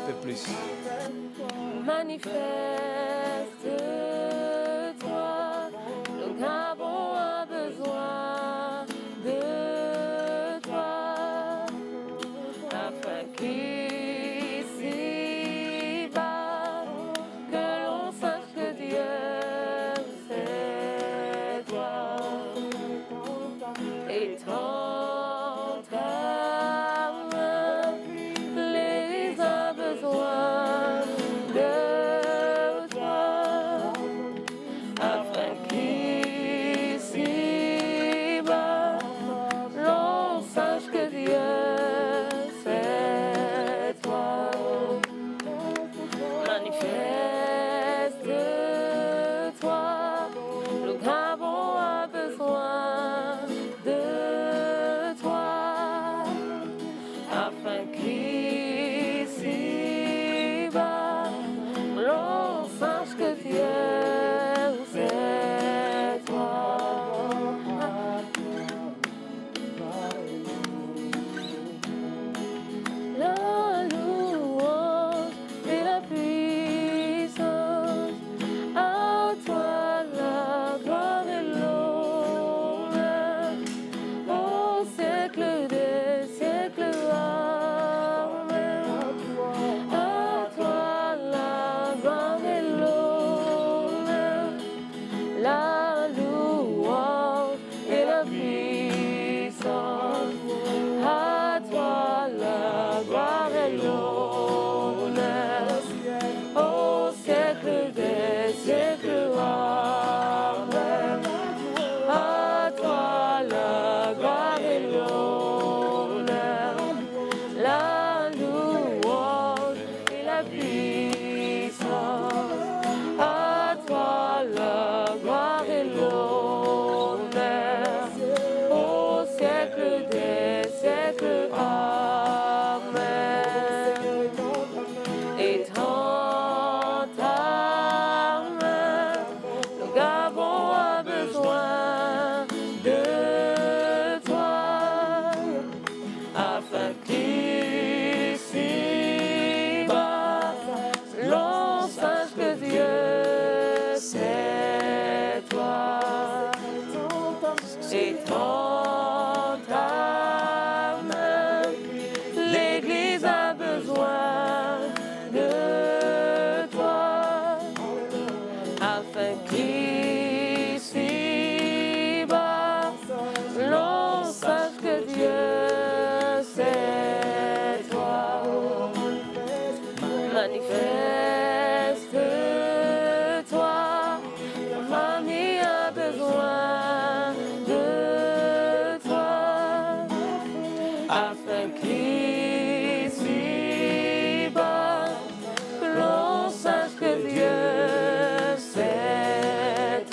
peu plus. Manifeste-toi, le Gabon a besoin de toi, afin qu'ici-bas, que l'on sache que Dieu, c'est toi. Et ton âme, l'Église a besoin de toi, afin qu'ici-bas, l'on sache que Dieu, c'est toi. Manifeste-toi, le Gabon a besoin de toi, afin qu'ici-bas, l'on sache que Dieu, c'est toi. La louange et la puissance, à toi la gloire et l'honneur, au siècle des siècles. Amen. À toi la gloire et l'honneur, la louange et la puissance. À toi la gloire et l'honneur, au siècle des siècles. Amen. À toi la gloire et l'honneur, la louange et la puissance. À toi la gloire et l'honneur, au siècle des siècles. Amen. Et tant âme, le Gabon a besoin de toi, afin qu'ici-bas, l'on sache que Dieu, c'est toi. Et tant âme, l'Église a besoin de toi, afin qu'ici-bas, l'on sache que Dieu, c'est toi. Manifeste-toi, la famille a besoin de toi, afin qu'ici-bas, l'on sache que Dieu, c'est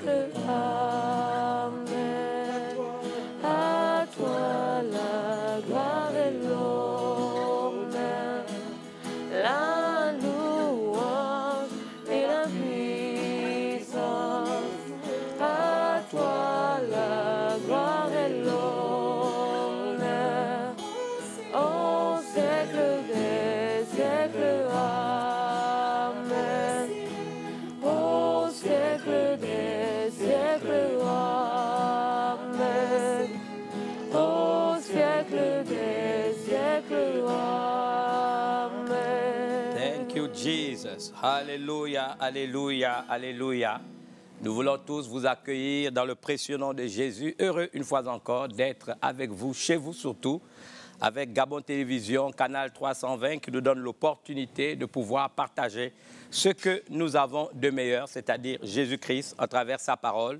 siècles. Amen. À toi la gloire et l'honneur, la louange et la puissance. À toi la gloire et l'honneur, au siècle des siècles. Amen. Au siècle des siècles. Amen. Au siècle des siècles. Amen. Thank you, Jesus. Alléluia, alléluia, alléluia. Nous voulons tous vous accueillir dans le précieux nom de Jésus. Heureux une fois encore d'être avec vous, chez vous surtout, avec Gabon Télévision, Canal 320, qui nous donne l'opportunité de pouvoir partager ce que nous avons de meilleur, c'est-à-dire Jésus-Christ, à travers sa parole,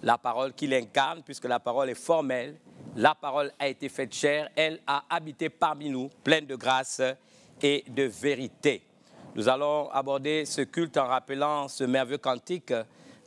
la parole qu'il incarne, puisque la parole est formelle, la parole a été faite chair, elle a habité parmi nous, pleine de grâce et de vérité. Nous allons aborder ce culte en rappelant ce merveilleux cantique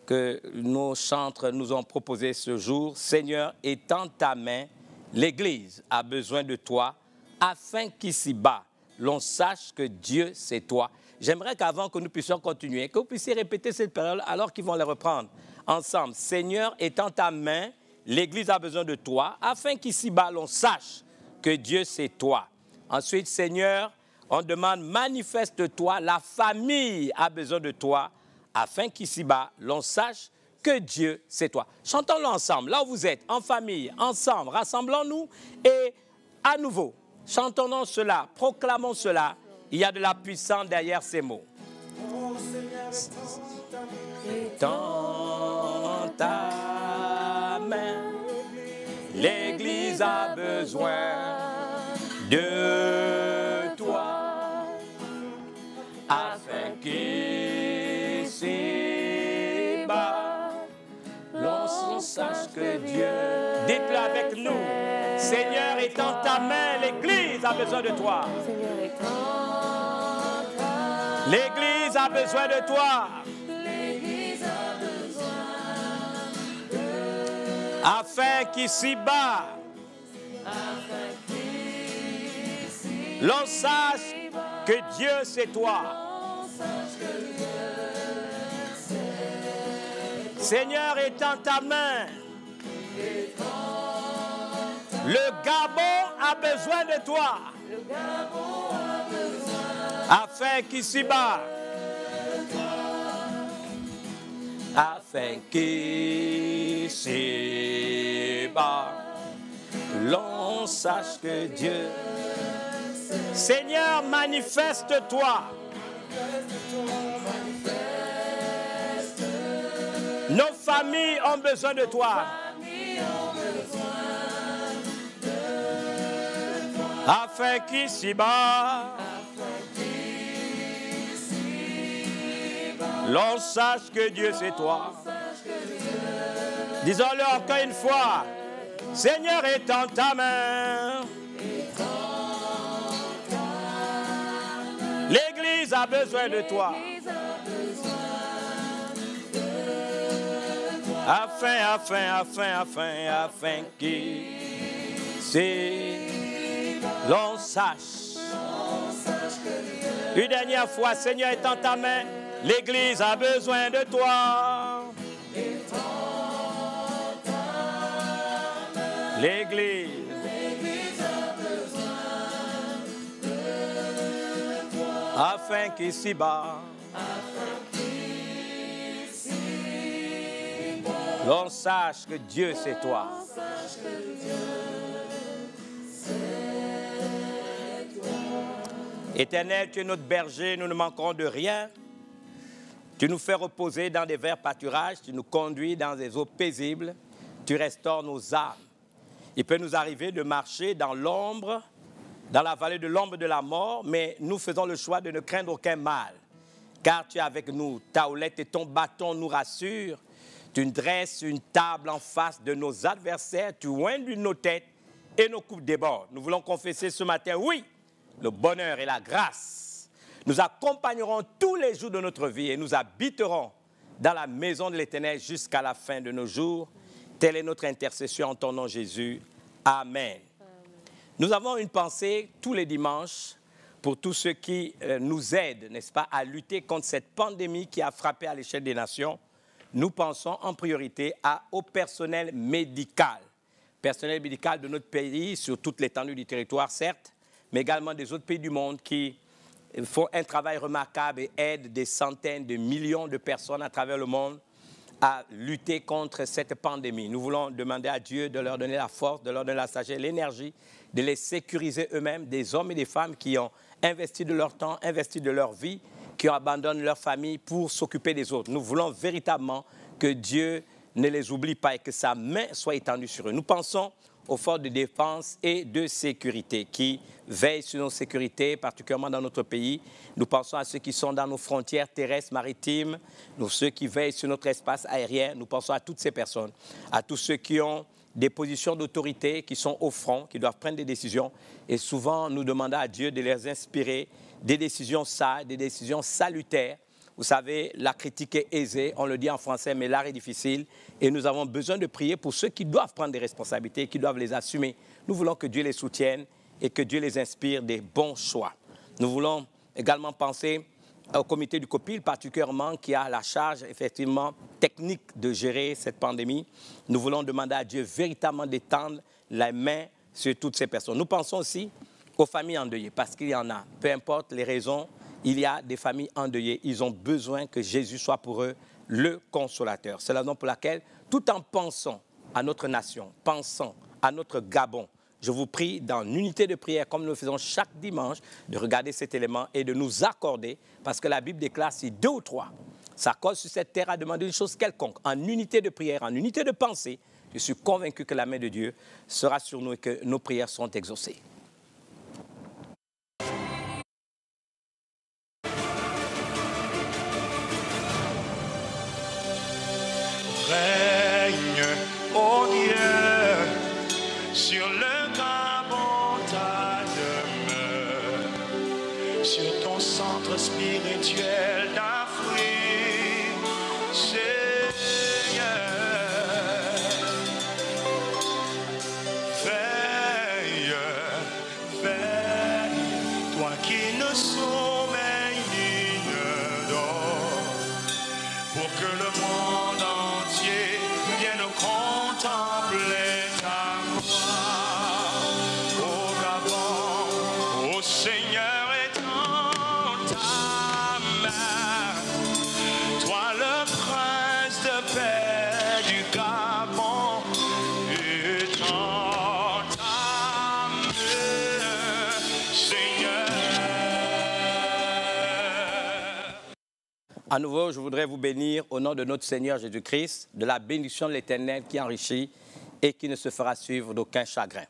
que nos chantres nous ont proposé ce jour. Seigneur, étends ta main, l'Église a besoin de toi, afin qu'ici-bas, l'on sache que Dieu, c'est toi. J'aimerais qu'avant que nous puissions continuer, que vous puissiez répéter cette parole alors qu'ils vont les reprendre ensemble. Seigneur, étends ta main, l'Église a besoin de toi, afin qu'ici-bas, l'on sache que Dieu, c'est toi. Ensuite, Seigneur, on demande, manifeste-toi, la famille a besoin de toi, afin qu'ici-bas, l'on sache que Dieu, c'est toi. Chantons-le ensemble, là où vous êtes, en famille, ensemble, rassemblons-nous et à nouveau, chantons-nous cela, proclamons cela. Il y a de la puissance derrière ces mots. Étends ta main, l'Église a besoin de toi, afin qu'ici-bas, l'on sache que Dieu... Dites-le avec nous. Seigneur, étends ta main, l'Église a besoin de toi. L'Église a besoin de toi. Afin qu'ici-bas, l'on sache que Dieu, c'est toi. Seigneur, étends ta main. Le Gabon a besoin de toi. Afin qu'ici-bas, l'on sache que Dieu. Seigneur, manifeste-toi. Nos familles ont besoin de toi. Afin qu'ici-bas, l'on sache que Dieu c'est toi. Disons-le encore une fois. Seigneur, étends ta main. L'Église a besoin de toi. Afin qu'ici, l'on sache. Une dernière fois, Seigneur, étends ta main. L'Église a besoin de toi. L'Église a besoin de toi. Afin qu'ici-bas, l'on sache que Dieu c'est toi. Éternel, tu es notre berger, nous ne manquerons de rien. Tu nous fais reposer dans des verts pâturages, tu nous conduis dans des eaux paisibles, tu restaures nos âmes. Il peut nous arriver de marcher dans l'ombre, dans la vallée de l'ombre de la mort, mais nous faisons le choix de ne craindre aucun mal, car tu es avec nous. Ta houlette et ton bâton nous rassurent. Tu dresses une table en face de nos adversaires, tu oignes nos têtes et nos coupes débordent. Nous voulons confesser ce matin, oui, le bonheur et la grâce nous accompagneront tous les jours de notre vie et nous habiterons dans la maison de l'Éternel jusqu'à la fin de nos jours. Telle est notre intercession en ton nom, Jésus. Amen. Nous avons une pensée tous les dimanches pour tous ceux qui nous aident, n'est-ce pas, à lutter contre cette pandémie qui a frappé à l'échelle des nations. Nous pensons en priorité au personnel médical. Personnel médical de notre pays, sur toute l'étendue du territoire, certes, mais également des autres pays du monde qui font un travail remarquable et aident des centaines de millions de personnes à travers le monde à lutter contre cette pandémie. Nous voulons demander à Dieu de leur donner la force, de leur donner la sagesse, l'énergie, de les sécuriser eux-mêmes, des hommes et des femmes qui ont investi de leur temps, investi de leur vie, qui abandonnent leur famille pour s'occuper des autres. Nous voulons véritablement que Dieu ne les oublie pas et que sa main soit étendue sur eux. Nous pensons aux forces de défense et de sécurité qui veillent sur nos sécurités, particulièrement dans notre pays. Nous pensons à ceux qui sont dans nos frontières terrestres, maritimes, ceux qui veillent sur notre espace aérien. Nous pensons à toutes ces personnes, à tous ceux qui ont des positions d'autorité, qui sont au front, qui doivent prendre des décisions. Et souvent, nous demandons à Dieu de les inspirer des décisions sages, des décisions salutaires. Vous savez, la critique est aisée, on le dit en français, mais l'art est difficile. Et nous avons besoin de prier pour ceux qui doivent prendre des responsabilités, qui doivent les assumer. Nous voulons que Dieu les soutienne et que Dieu les inspire des bons choix. Nous voulons également penser au comité du COPIL, particulièrement, qui a la charge, effectivement, technique de gérer cette pandémie. Nous voulons demander à Dieu véritablement d'étendre la main sur toutes ces personnes. Nous pensons aussi aux familles endeuillées, parce qu'il y en a. Peu importe les raisons, il y a des familles endeuillées. Ils ont besoin que Jésus soit pour eux le consolateur. C'est la raison pour laquelle, tout en pensant à notre nation, pensant à notre Gabon, je vous prie, dans l'unité de prière, comme nous le faisons chaque dimanche, de regarder cet élément et de nous accorder, parce que la Bible déclare si 2 ou 3 s'accordent sur cette terre à demander une chose quelconque, en unité de prière, en unité de pensée, je suis convaincu que la main de Dieu sera sur nous et que nos prières seront exaucées. Règne, ô Dieu, sur le Gabon ta demeure, sur ton centre spirituel d'Afrique, Seigneur. Veille, veille, toi qui ne sommeilles ni ne dors, pour que le monde entier vienne contempler ta gloire. Au Gabon, ô Seigneur, étends ta main. Toi le prince de paix du Gabon, étends ta main, Seigneur. À nouveau, je voudrais vous bénir au nom de notre Seigneur Jésus-Christ, de la bénédiction de l'Éternel qui enrichit et qui ne se fera suivre d'aucun chagrin.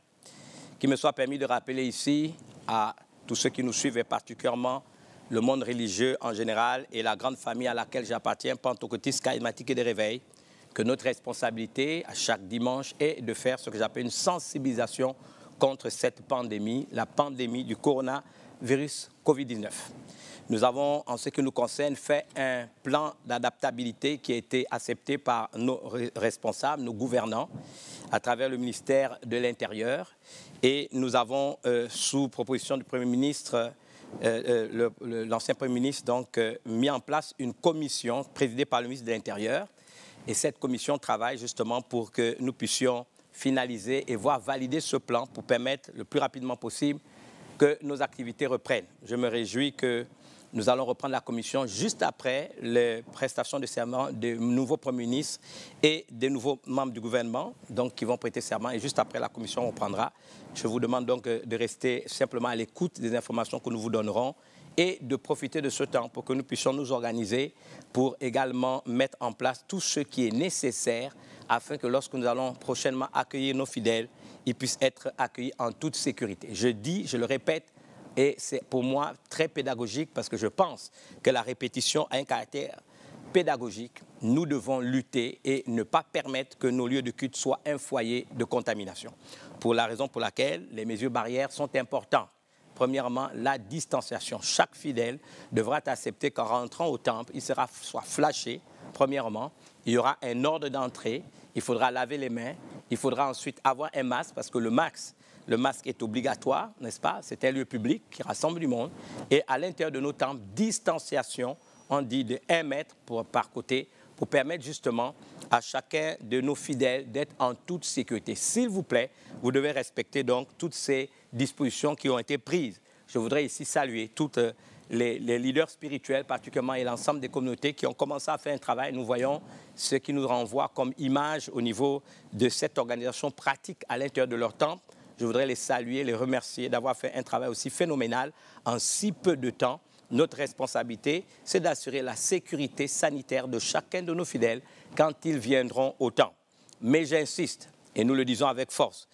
Qu'il me soit permis de rappeler ici à tous ceux qui nous suivent et particulièrement le monde religieux en général et la grande famille à laquelle j'appartiens, pentecôtiste, charismatique et de réveil, que notre responsabilité à chaque dimanche est de faire ce que j'appelle une sensibilisation contre cette pandémie, la pandémie du coronavirus Covid-19. Nous avons, en ce qui nous concerne, fait un plan d'adaptabilité qui a été accepté par nos responsables, nos gouvernants, à travers le ministère de l'Intérieur. Et nous avons, sous proposition du Premier ministre, l'ancien Premier ministre, donc, mis en place une commission présidée par le ministre de l'Intérieur. Et cette commission travaille justement pour que nous puissions finaliser et voir valider ce plan pour permettre le plus rapidement possible que nos activités reprennent. Je me réjouis que nous allons reprendre la commission juste après les prestations de serment des nouveaux premiers ministres et des nouveaux membres du gouvernement, donc qui vont prêter serment. Et juste après la commission, on prendra. Je vous demande donc de rester simplement à l'écoute des informations que nous vous donnerons et de profiter de ce temps pour que nous puissions nous organiser pour également mettre en place tout ce qui est nécessaire afin que lorsque nous allons prochainement accueillir nos fidèles, ils puissent être accueillis en toute sécurité. Je dis, je le répète, et c'est pour moi très pédagogique parce que je pense que la répétition a un caractère pédagogique. Nous devons lutter et ne pas permettre que nos lieux de culte soient un foyer de contamination. Pour la raison pour laquelle les mesures barrières sont importantes. Premièrement, la distanciation. Chaque fidèle devra accepter qu'en rentrant au temple, il sera soit flashé premièrement, il y aura un ordre d'entrée. Il faudra laver les mains. Il faudra ensuite avoir un masque parce que le masque est obligatoire, n'est-ce pas? C'est un lieu public qui rassemble du monde. Et à l'intérieur de nos temples, distanciation, on dit de 1 mètre par côté, pour permettre justement à chacun de nos fidèles d'être en toute sécurité. S'il vous plaît, vous devez respecter donc toutes ces dispositions qui ont été prises. Je voudrais ici saluer toutes les leaders spirituels, particulièrement, et l'ensemble des communautés qui ont commencé à faire un travail. Nous voyons ce qui nous renvoie comme image au niveau de cette organisation pratique à l'intérieur de leur temple. Je voudrais les saluer, les remercier d'avoir fait un travail aussi phénoménal en si peu de temps. Notre responsabilité, c'est d'assurer la sécurité sanitaire de chacun de nos fidèles quand ils viendront au temple. Mais j'insiste, et nous le disons avec force,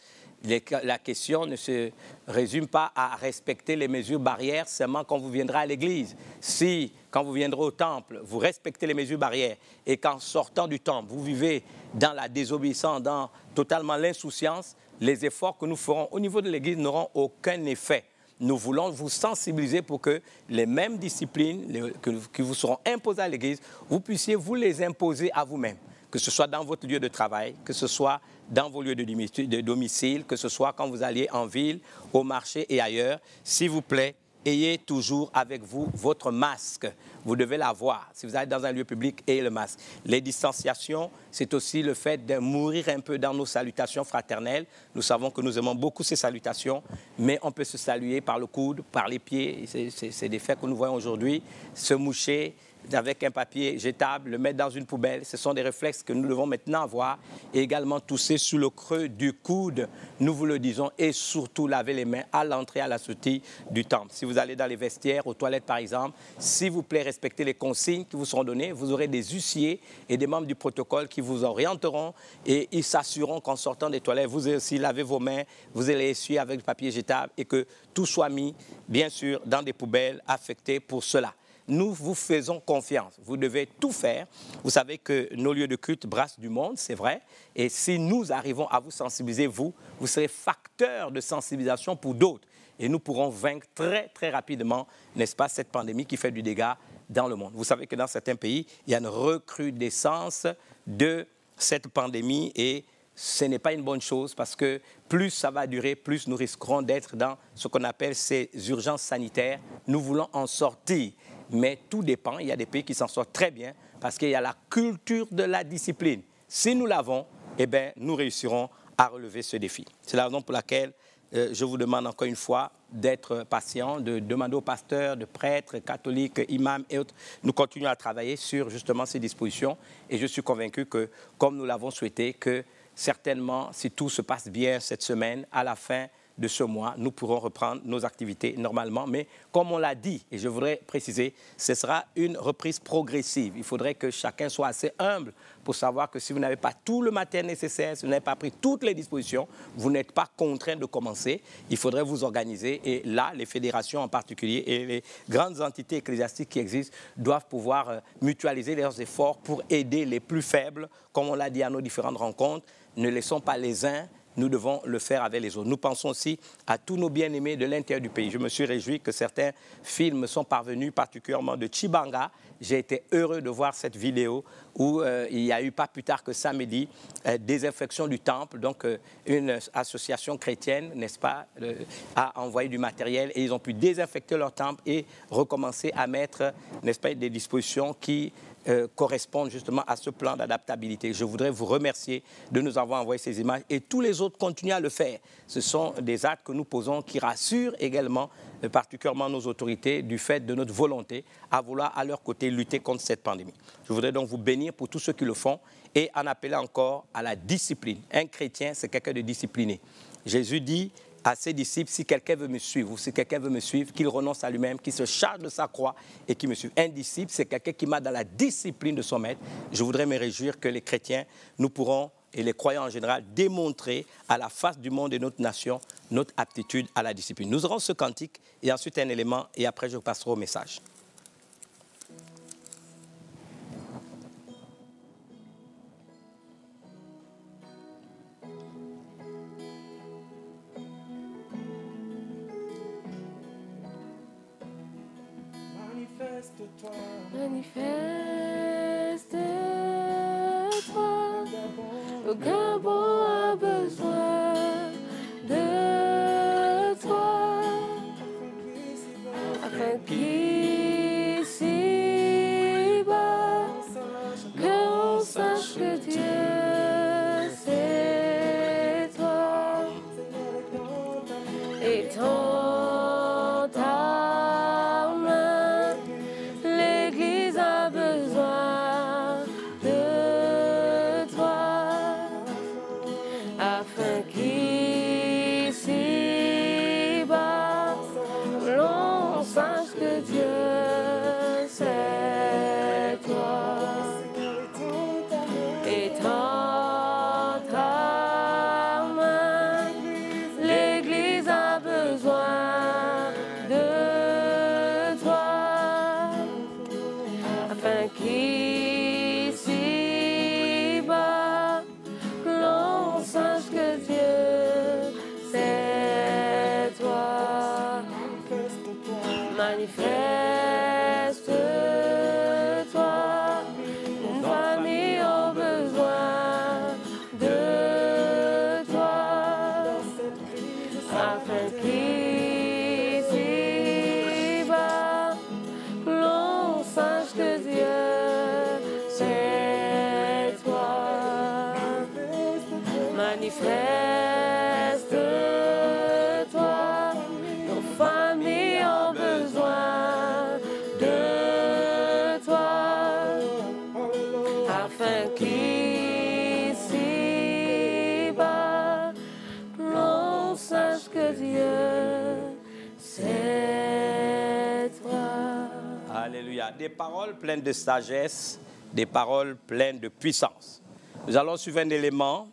la question ne se résume pas à respecter les mesures barrières seulement quand vous viendrez à l'église. Si, quand vous viendrez au temple, vous respectez les mesures barrières et qu'en sortant du temple, vous vivez dans la désobéissance, dans totalement l'insouciance, les efforts que nous ferons au niveau de l'église n'auront aucun effet. Nous voulons vous sensibiliser pour que les mêmes disciplines qui vous seront imposées à l'église, vous puissiez vous les imposer à vous-même. Que ce soit dans votre lieu de travail, que ce soit dans vos lieux de domicile, que ce soit quand vous alliez en ville, au marché et ailleurs. S'il vous plaît, ayez toujours avec vous votre masque. Vous devez l'avoir. Si vous allez dans un lieu public, ayez le masque. Les distanciations, c'est aussi le fait de mourir un peu dans nos salutations fraternelles. Nous savons que nous aimons beaucoup ces salutations, mais on peut se saluer par le coude, par les pieds. C'est des faits que nous voyons aujourd'hui. Se moucher avec un papier jetable, le mettre dans une poubelle. Ce sont des réflexes que nous devons maintenant avoir. Et également tousser sur le creux du coude, nous vous le disons, et surtout laver les mains à l'entrée, à la sortie du temple. Si vous allez dans les vestiaires, aux toilettes par exemple, s'il vous plaît, respectez les consignes qui vous seront données. Vous aurez des huissiers et des membres du protocole qui vous orienteront et ils s'assureront qu'en sortant des toilettes, vous aussi lavez vos mains, vous allez essuyer avec le papier jetable et que tout soit mis, bien sûr, dans des poubelles affectées pour cela. Nous vous faisons confiance. Vous devez tout faire. Vous savez que nos lieux de culte brassent du monde, c'est vrai. Et si nous arrivons à vous sensibiliser, vous serez facteur de sensibilisation pour d'autres. Et nous pourrons vaincre très, très rapidement, n'est-ce pas, cette pandémie qui fait du dégât dans le monde. Vous savez que dans certains pays, il y a une recrudescence de cette pandémie et ce n'est pas une bonne chose parce que plus ça va durer, plus nous risquerons d'être dans ce qu'on appelle ces urgences sanitaires. Nous voulons en sortir. Mais tout dépend. Il y a des pays qui s'en sortent très bien parce qu'il y a la culture de la discipline. Si nous l'avons, eh bien, nous réussirons à relever ce défi. C'est la raison pour laquelle je vous demande encore une fois d'être patient, de demander aux pasteurs, de prêtres, catholiques, imams et autres. Nous continuons à travailler sur justement ces dispositions et je suis convaincu que, comme nous l'avons souhaité, que certainement, si tout se passe bien cette semaine, à la fin de ce mois, nous pourrons reprendre nos activités normalement. Mais comme on l'a dit, et je voudrais préciser, ce sera une reprise progressive. Il faudrait que chacun soit assez humble pour savoir que si vous n'avez pas tout le matériel nécessaire, si vous n'avez pas pris toutes les dispositions, vous n'êtes pas contraint de commencer. Il faudrait vous organiser. Et là, les fédérations en particulier et les grandes entités ecclésiastiques qui existent doivent pouvoir mutualiser leurs efforts pour aider les plus faibles. Comme on l'a dit à nos différentes rencontres, ne laissons pas les uns. Nous devons le faire avec les autres. Nous pensons aussi à tous nos bien-aimés de l'intérieur du pays. Je me suis réjoui que certains films sont parvenus, particulièrement de Chibanga. J'ai été heureux de voir cette vidéo où il y a eu pas plus tard que samedi désinfection du temple. Donc une association chrétienne, n'est-ce pas, a envoyé du matériel et ils ont pu désinfecter leur temple et recommencer à mettre, n'est-ce pas, des dispositions qui correspondent justement à ce plan d'adaptabilité. Je voudrais vous remercier de nous avoir envoyé ces images et tous les autres continuent à le faire. Ce sont des actes que nous posons qui rassurent également particulièrement nos autorités du fait de notre volonté à vouloir à leur côté lutter contre cette pandémie. Je voudrais donc vous bénir pour tous ceux qui le font et en appeler encore à la discipline. Un chrétien, c'est quelqu'un de discipliné. Jésus dit à ses disciples, si quelqu'un veut me suivre, ou si quelqu'un veut me suivre, qu'il renonce à lui-même, qu'il se charge de sa croix et qu'il me suive. Un disciple, c'est quelqu'un qui marche dans la discipline de son maître. Je voudrais me réjouir que les chrétiens, nous pourrons, et les croyants en général, démontrer à la face du monde et de notre nation notre aptitude à la discipline. Nous aurons ce cantique et ensuite un élément et après je passerai au message. Manifeste-toi Aucun bon a besoin de toi, afin qu'ici-bas, qu'on sache que Dieu, c'est toi. Et dans ta main, l'Église a besoin de toi, afin qu'ici-bas, l'on sache que Dieu, c'est toi. Et dans ta main, l'Église a besoin de toi, afin qu'ici-bas, l'on sache que Dieu, c'est toi. Manifeste-toi, nos familles ont besoin de toi, afin qu'ici-bas, l'on sache que Dieu, c'est toi. Manifeste-toi, nos familles ont besoin de toi, afin qu'ici-bas, l'on sache que Dieu, c'est toi. Alléluia. Des paroles pleines de sagesse, des paroles pleines de puissance. Nous allons suivre un élément,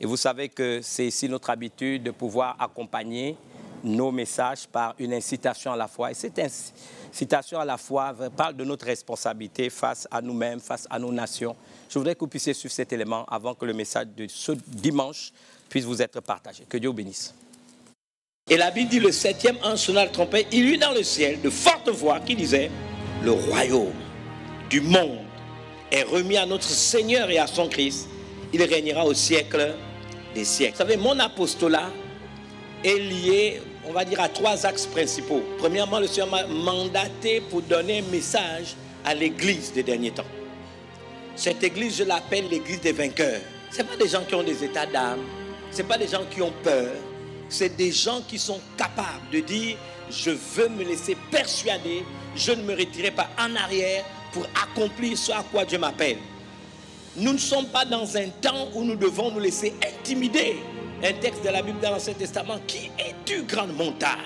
et vous savez que c'est ici notre habitude de pouvoir accompagner nos messages par une incitation à la foi. Et cette incitation à la foi parle de notre responsabilité face à nous-mêmes, face à nos nations. Je voudrais que vous puissiez suivre cet élément avant que le message de ce dimanche puisse vous être partagé. Que Dieu vous bénisse. Et la Bible dit, le 7e ange sonna la trompette, il y eut dans le ciel de fortes voix qui disaient, le royaume du monde est remis à notre Seigneur et à son Christ. Il régnera au siècle des siècles. Vous savez, mon apostolat est lié, on va dire, à 3 axes principaux. Premièrement, le Seigneur m'a mandaté pour donner un message à l'église des derniers temps. Cette église, je l'appelle l'église des vainqueurs. Ce n'est pas des gens qui ont des états d'âme, ce n'est pas des gens qui ont peur, c'est des gens qui sont capables de dire, je veux me laisser persuader, je ne me retirerai pas en arrière pour accomplir ce à quoi Dieu m'appelle. Nous ne sommes pas dans un temps où nous devons nous laisser intimider. Un texte de la Bible dans l'Ancien Testament, qui es-tu, grande montagne?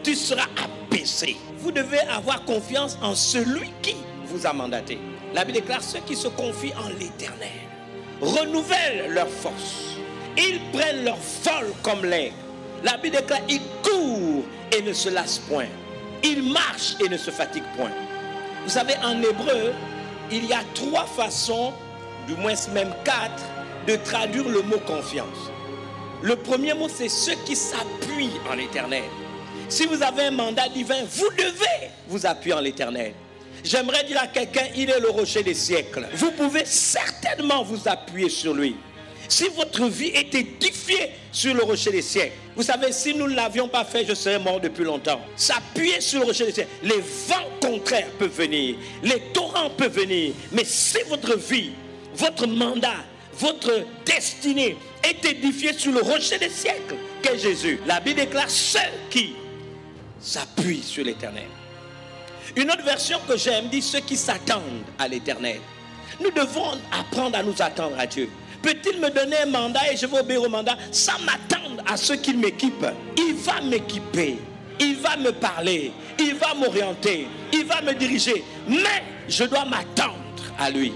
Tu seras abaissé. Vous devez avoir confiance en celui qui vous a mandaté. La Bible déclare, ceux qui se confient en l'Éternel renouvellent leur force. Ils prennent leur vol comme l'aigle. La Bible déclare, ils courent et ne se lassent point. Ils marchent et ne se fatiguent point. Vous savez, en hébreu, il y a 3 façons, du moins même 4, de traduire le mot confiance. Le premier mot, c'est ceux qui s'appuient en l'Éternel. Si vous avez un mandat divin, vous devez vous appuyer en l'Éternel. J'aimerais dire à quelqu'un, il est le rocher des siècles. Vous pouvez certainement vous appuyer sur lui. Si votre vie est édifiée sur le rocher des siècles, vous savez, si nous ne l'avions pas fait, je serais mort depuis longtemps. S'appuyer sur le rocher des siècles, les vents contraires peuvent venir, les torrents peuvent venir, mais si votre vie, votre mandat, votre destinée est édifiée sur le rocher des siècles, qu'est Jésus. La Bible déclare ceux qui s'appuient sur l'Éternel. Une autre version que j'aime dit ceux qui s'attendent à l'Éternel. Nous devons apprendre à nous attendre à Dieu. Peut-il me donner un mandat et je vais obéir au mandat sans m'attendre à ce qu'il m'équipe? Il va m'équiper, il va me parler, il va m'orienter, il va me diriger. Mais je dois m'attendre à lui.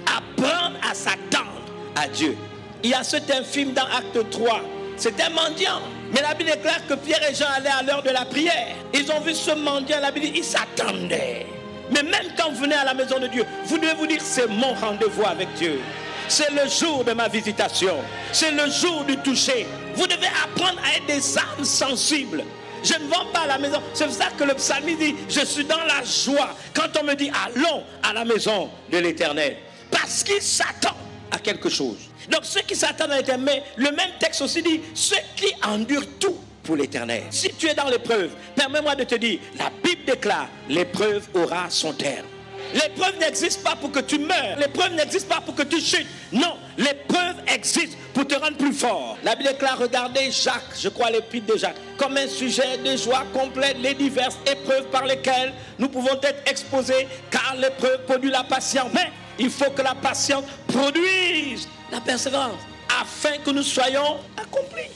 Apprendre à s'attendre à Dieu. Il y a cet infime dans Acte 3. C'est un mendiant. Mais la Bible déclare que Pierre et Jean allaient à l'heure de la prière. Ils ont vu ce mendiant, la Bible dit, ils s'attendaient. Mais même quand vous venez à la maison de Dieu, vous devez vous dire, c'est mon rendez-vous avec Dieu. C'est le jour de ma visitation. C'est le jour du toucher. Vous devez apprendre à être des âmes sensibles. Je ne vends pas à la maison. C'est pour ça que le psalmiste dit, je suis dans la joie quand on me dit, allons à la maison de l'Éternel. Parce qu'il s'attend à quelque chose. Donc ceux qui s'attendent à l'éternel, mais le même texte aussi dit, ceux qui endurent tout pour l'éternel. Si tu es dans l'épreuve, permets-moi de te dire, la Bible déclare, l'épreuve aura son terme. L'épreuve n'existe pas pour que tu meurs. L'épreuve n'existe pas pour que tu chutes. Non, l'épreuve existe pour te rendre plus fort. La Bible déclare, regardez Jacques, je crois l'épître de Jacques, comme un sujet de joie complète, les diverses épreuves par lesquelles nous pouvons être exposés, car l'épreuve produit la patience. Mais il faut que la patience produise la persévérance, afin que nous soyons accomplis,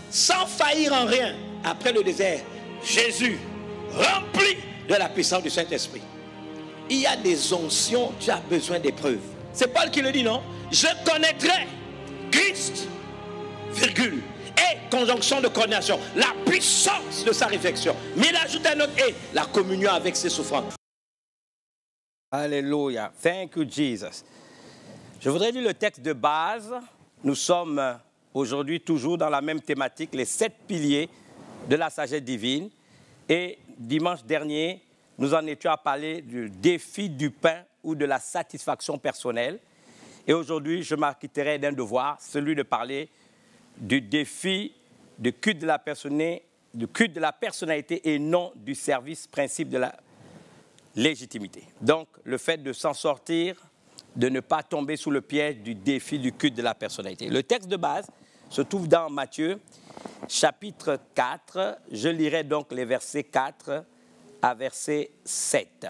sans faillir en rien. Après le désert, Jésus, rempli de la puissance du Saint-Esprit. Il y a des onctions, tu as besoin d'épreuves. C'est Paul qui le dit, non? Je connaîtrai Christ, virgule, et conjonction de coordination, la puissance de sa réflexion. Mais il ajoute un autre, et la communion avec ses souffrances. Alléluia. Thank you, Jesus. Je voudrais lire le texte de base. Nous sommes aujourd'hui toujours dans la même thématique, les 7 piliers de la sagesse divine. Et dimanche dernier, nous en étions à parler du défi du pain ou de la satisfaction personnelle. Et aujourd'hui, je m'acquitterai d'un devoir, celui de parler du défi du culte de la personnalité et non du service, principe de la légitimité. Donc, le fait de s'en sortir, de ne pas tomber sous le piège du défi du culte de la personnalité. Le texte de base se trouve dans Matthieu, chapitre 4. Je lirai donc les versets 4 à verset 7.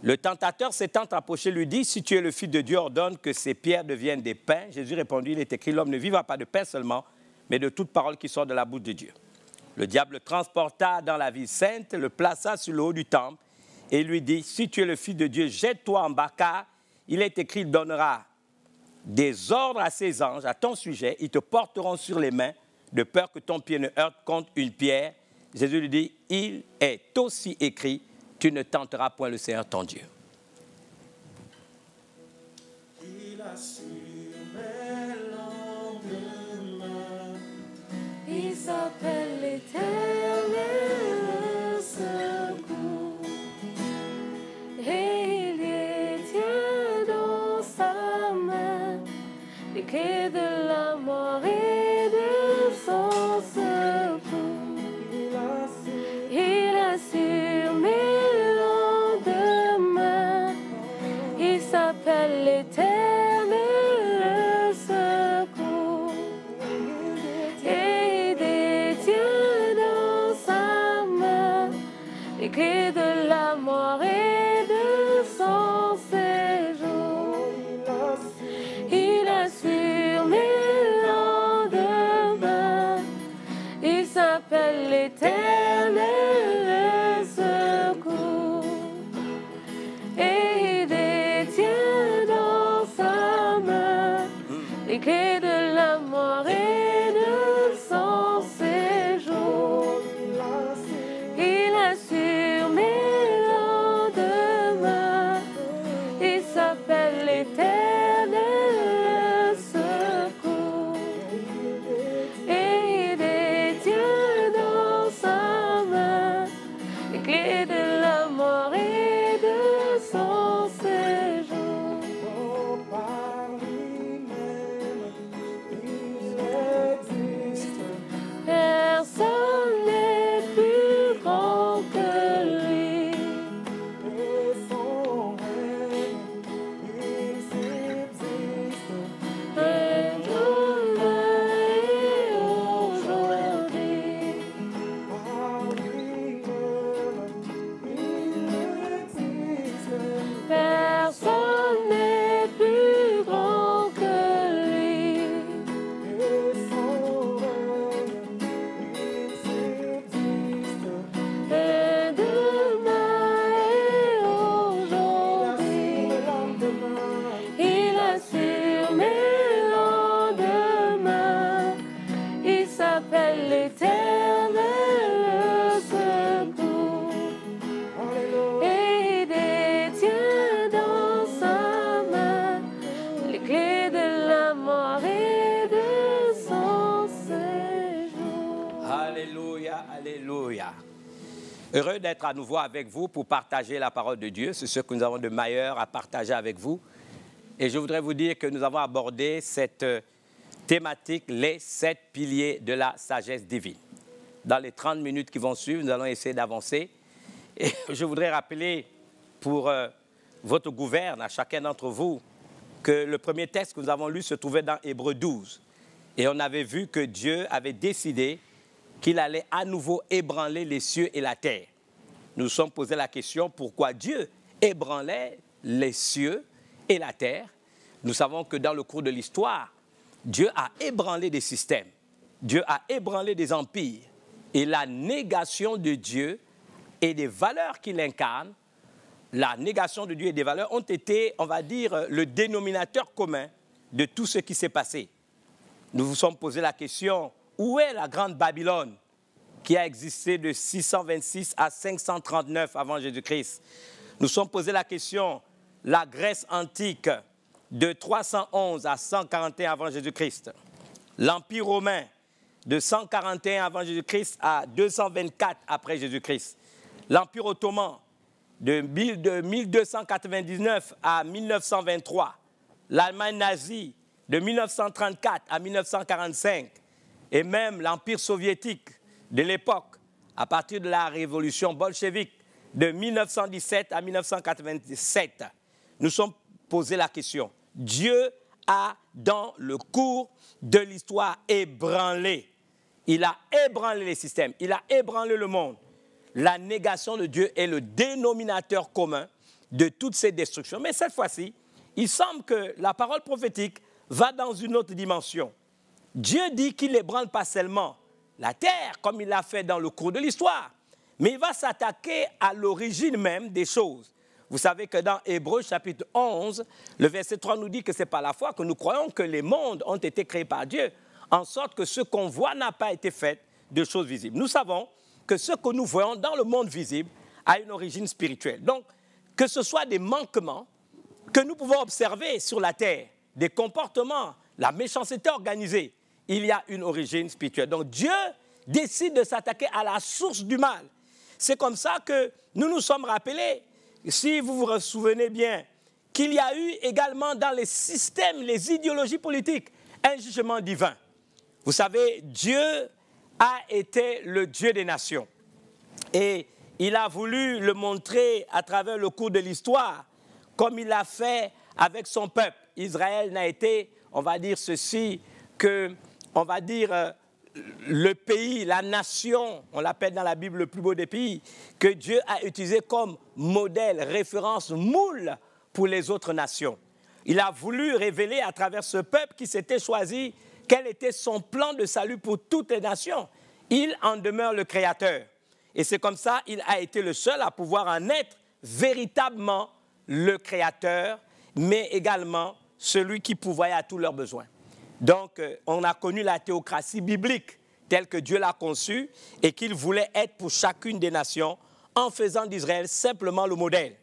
Le tentateur s'étant approché lui dit, si tu es le Fils de Dieu, ordonne que ces pierres deviennent des pains. Jésus répondit, il est écrit, l'homme ne vivra pas de pain seulement, mais de toute parole qui sort de la bouche de Dieu. Le diable le transporta dans la ville sainte, le plaça sur le haut du temple et lui dit, si tu es le Fils de Dieu, jette-toi en bas, car il est écrit, il donnera des ordres à ses anges à ton sujet, ils te porteront sur les mains, de peur que ton pied ne heurte contre une pierre. Jésus lui dit, il est aussi écrit, tu ne tenteras point le Seigneur ton Dieu. Il assure mes lendemains. Il s'appelle l'Éternel secours. Et il détient dans sa main les clés de la mort et de son secours. Il assure mes lendemains. Il s'appelle l'Éternel secours. Et il détient dans sa main les clés de la mort et de son séjour. Il assure mes lendemains. Il s'appelle l'Éternel secours. Et il détient dans sa main les clés de la mort et de son séjour. Il assure mes lendemains. Il s'appelle l'Éternel secours. Et il détient dans sa main les clés de la mort et de son séjour. Oh, par lui-même, il existe. Personne n'est plus grand que lui. Et son règne, il subsiste. Demain et aujourd'hui. Par lui-même, il existe. Personne n'est plus grand que lui. Et son règne, il subsiste. Demain et aujourd'hui. Le lendemain, Il assure mes lendemains. Il s'appelle l'Éternel secours. alléluia. Et il détient dans sa main les clés de la mort et de son séjour. Alléluia, alléluia. Heureux d'être à nouveau avec vous pour partager la parole de Dieu. C'est ce que nous avons de meilleur à partager avec vous. Et je voudrais vous dire que nous avons abordé cette thématique, les 7 piliers de la sagesse divine. Dans les 30 minutes qui vont suivre, nous allons essayer d'avancer. Et je voudrais rappeler pour votre gouverne, à chacun d'entre vous, que le premier texte que nous avons lu se trouvait dans Hébreux 12. Et on avait vu que Dieu avait décidé qu'il allait à nouveau ébranler les cieux et la terre. Nous nous sommes posé la question pourquoi Dieu ébranlait les cieux et la terre. Nous savons que dans le cours de l'histoire, Dieu a ébranlé des systèmes, Dieu a ébranlé des empires. Et la négation de Dieu et des valeurs qu'il incarne, la négation de Dieu et des valeurs ont été, on va dire, le dénominateur commun de tout ce qui s'est passé. Nous vous sommes posé la question, où est la grande Babylone qui a existé de 626 à 539 avant Jésus-Christ? Nous sommes posé la question, la Grèce antique de 311 à 141 avant Jésus-Christ, l'Empire romain de 141 avant Jésus-Christ à 224 après Jésus-Christ, l'Empire ottoman de 1299 à 1923, l'Allemagne nazie de 1934 à 1945, et même l'Empire soviétique de l'époque, à partir de la révolution bolchevique de 1917 à 1987, nous sommes posé la question. Dieu a, dans le cours de l'histoire, ébranlé. Il a ébranlé les systèmes, il a ébranlé le monde. La négation de Dieu est le dénominateur commun de toutes ces destructions. Mais cette fois-ci, il semble que la parole prophétique va dans une autre dimension. Dieu dit qu'il n'ébranle pas seulement la terre, comme il l'a fait dans le cours de l'histoire, mais il va s'attaquer à l'origine même des choses. Vous savez que dans Hébreux chapitre 11, le verset 3 nous dit que ce n'est pas la foi, que nous croyons que les mondes ont été créés par Dieu, en sorte que ce qu'on voit n'a pas été fait de choses visibles. Nous savons que ce que nous voyons dans le monde visible a une origine spirituelle. Donc, que ce soit des manquements que nous pouvons observer sur la terre, des comportements, la méchanceté organisée, il y a une origine spirituelle. Donc, Dieu décide de s'attaquer à la source du mal. C'est comme ça que nous nous sommes rappelés, si vous vous souvenez bien, qu'il y a eu également dans les systèmes, les idéologies politiques, un jugement divin. Vous savez, Dieu a été le Dieu des nations. Et il a voulu le montrer à travers le cours de l'histoire, comme il l'a fait avec son peuple. Israël n'a été, on va dire ceci, que, on va dire, le pays, la nation, on l'appelle dans la Bible le plus beau des pays, que Dieu a utilisé comme modèle, référence, moule pour les autres nations. Il a voulu révéler à travers ce peuple qui s'était choisi quel était son plan de salut pour toutes les nations. Il en demeure le Créateur. Et c'est comme ça qu'il a été le seul à pouvoir en être véritablement le Créateur, mais également celui qui pourvoyait à tous leurs besoins. Donc, on a connu la théocratie biblique telle que Dieu l'a conçue et qu'il voulait être pour chacune des nations en faisant d'Israël simplement le modèle.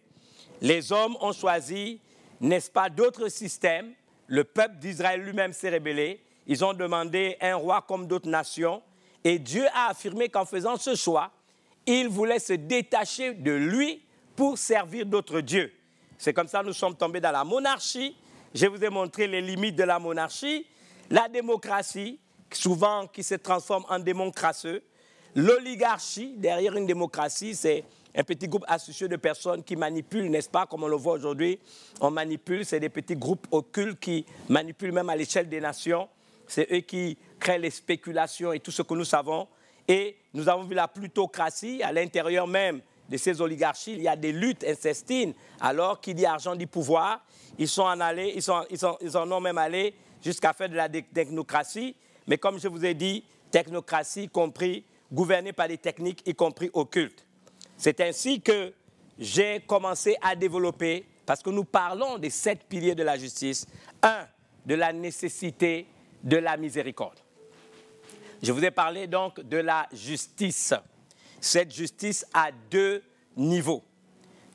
Les hommes ont choisi, n'est-ce pas, d'autres systèmes. Le peuple d'Israël lui-même s'est rébellé. Ils ont demandé un roi comme d'autres nations. Et Dieu a affirmé qu'en faisant ce choix, il voulait se détacher de lui pour servir d'autres dieux. C'est comme ça que nous sommes tombés dans la monarchie. Je vous ai montré les limites de la monarchie. La démocratie, souvent qui se transforme en démocratie. L'oligarchie, derrière une démocratie, c'est un petit groupe associé de personnes qui manipulent, n'est-ce pas, comme on le voit aujourd'hui. On manipule, c'est des petits groupes occultes qui manipulent même à l'échelle des nations. C'est eux qui créent les spéculations et tout ce que nous savons. Et nous avons vu la plutocratie, à l'intérieur même de ces oligarchies, il y a des luttes intestines. Alors qu'il dit argent dit pouvoir, ils en ont même allé jusqu'à faire de la technocratie. Mais comme je vous ai dit, technocratie compris, gouvernée par des techniques, y compris occultes. C'est ainsi que j'ai commencé à développer, parce que nous parlons des 7 piliers de la justice. 1, de la nécessité de la miséricorde. Je vous ai parlé donc de la justice. Cette justice a 2 niveaux.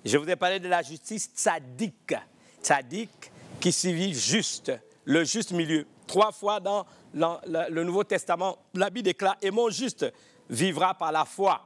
Je vous ai parlé de la justice tzaddik. Tzaddik qui signifie juste, le juste milieu. 3 fois dans le Nouveau Testament, la Bible déclare « Et mon juste vivra par la foi ».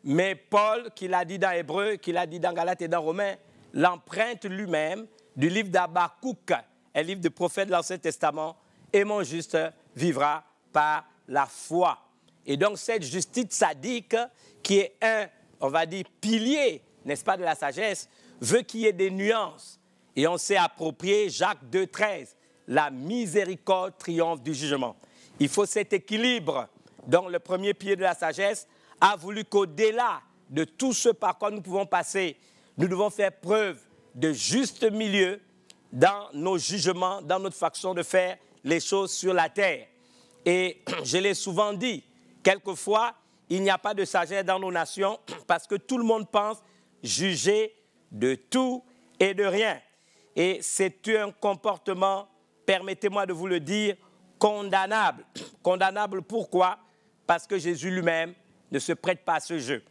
Mais Paul, qui l'a dit dans Hébreu, qui l'a dit dans Galates et dans Romains, l'emprunte lui-même du livre d'Habakkuk, un livre de prophètes de l'Ancien Testament, et mon juste vivra par la foi. Et donc cette justice sadique, qui est un, on va dire, pilier, n'est-ce pas, de la sagesse, veut qu'il y ait des nuances. Et on s'est approprié Jacques 2,13, la miséricorde triomphe du jugement. Il faut cet équilibre. Donc le premier pilier de la sagesse a voulu qu'au-delà de tout ce par quoi nous pouvons passer, nous devons faire preuve de juste milieu dans nos jugements, dans notre façon de faire les choses sur la terre. Et je l'ai souvent dit, quelquefois, il n'y a pas de sagesse dans nos nations parce que tout le monde pense juger de tout et de rien. Et c'est un comportement, permettez-moi de vous le dire, condamnable. Condamnable pourquoi? Parce que Jésus lui-même ne se prête pas à ce jeu.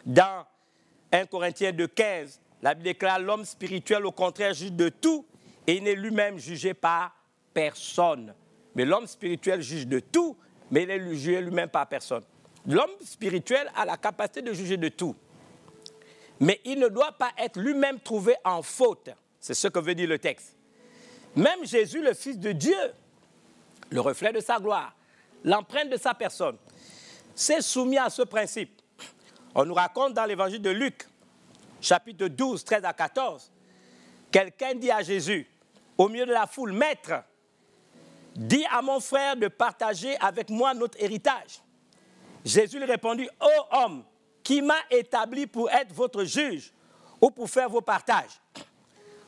Dans 1 Corinthiens 2,15, la Bible déclare l'homme spirituel au contraire juge de tout et il n'est lui-même jugé par personne. Mais l'homme spirituel juge de tout, mais il n'est jugé lui-même par personne. L'homme spirituel a la capacité de juger de tout. Mais il ne doit pas être lui-même trouvé en faute. C'est ce que veut dire le texte. Même Jésus, le Fils de Dieu, le reflet de sa gloire, l'empreinte de sa personne, s'est soumis à ce principe. On nous raconte dans l'évangile de Luc, chapitre 12, 13 à 14, quelqu'un dit à Jésus, au milieu de la foule, « Maître, dis à mon frère de partager avec moi notre héritage. » Jésus lui répondit, « Ô homme, qui m'a établi pour être votre juge ou pour faire vos partages ?»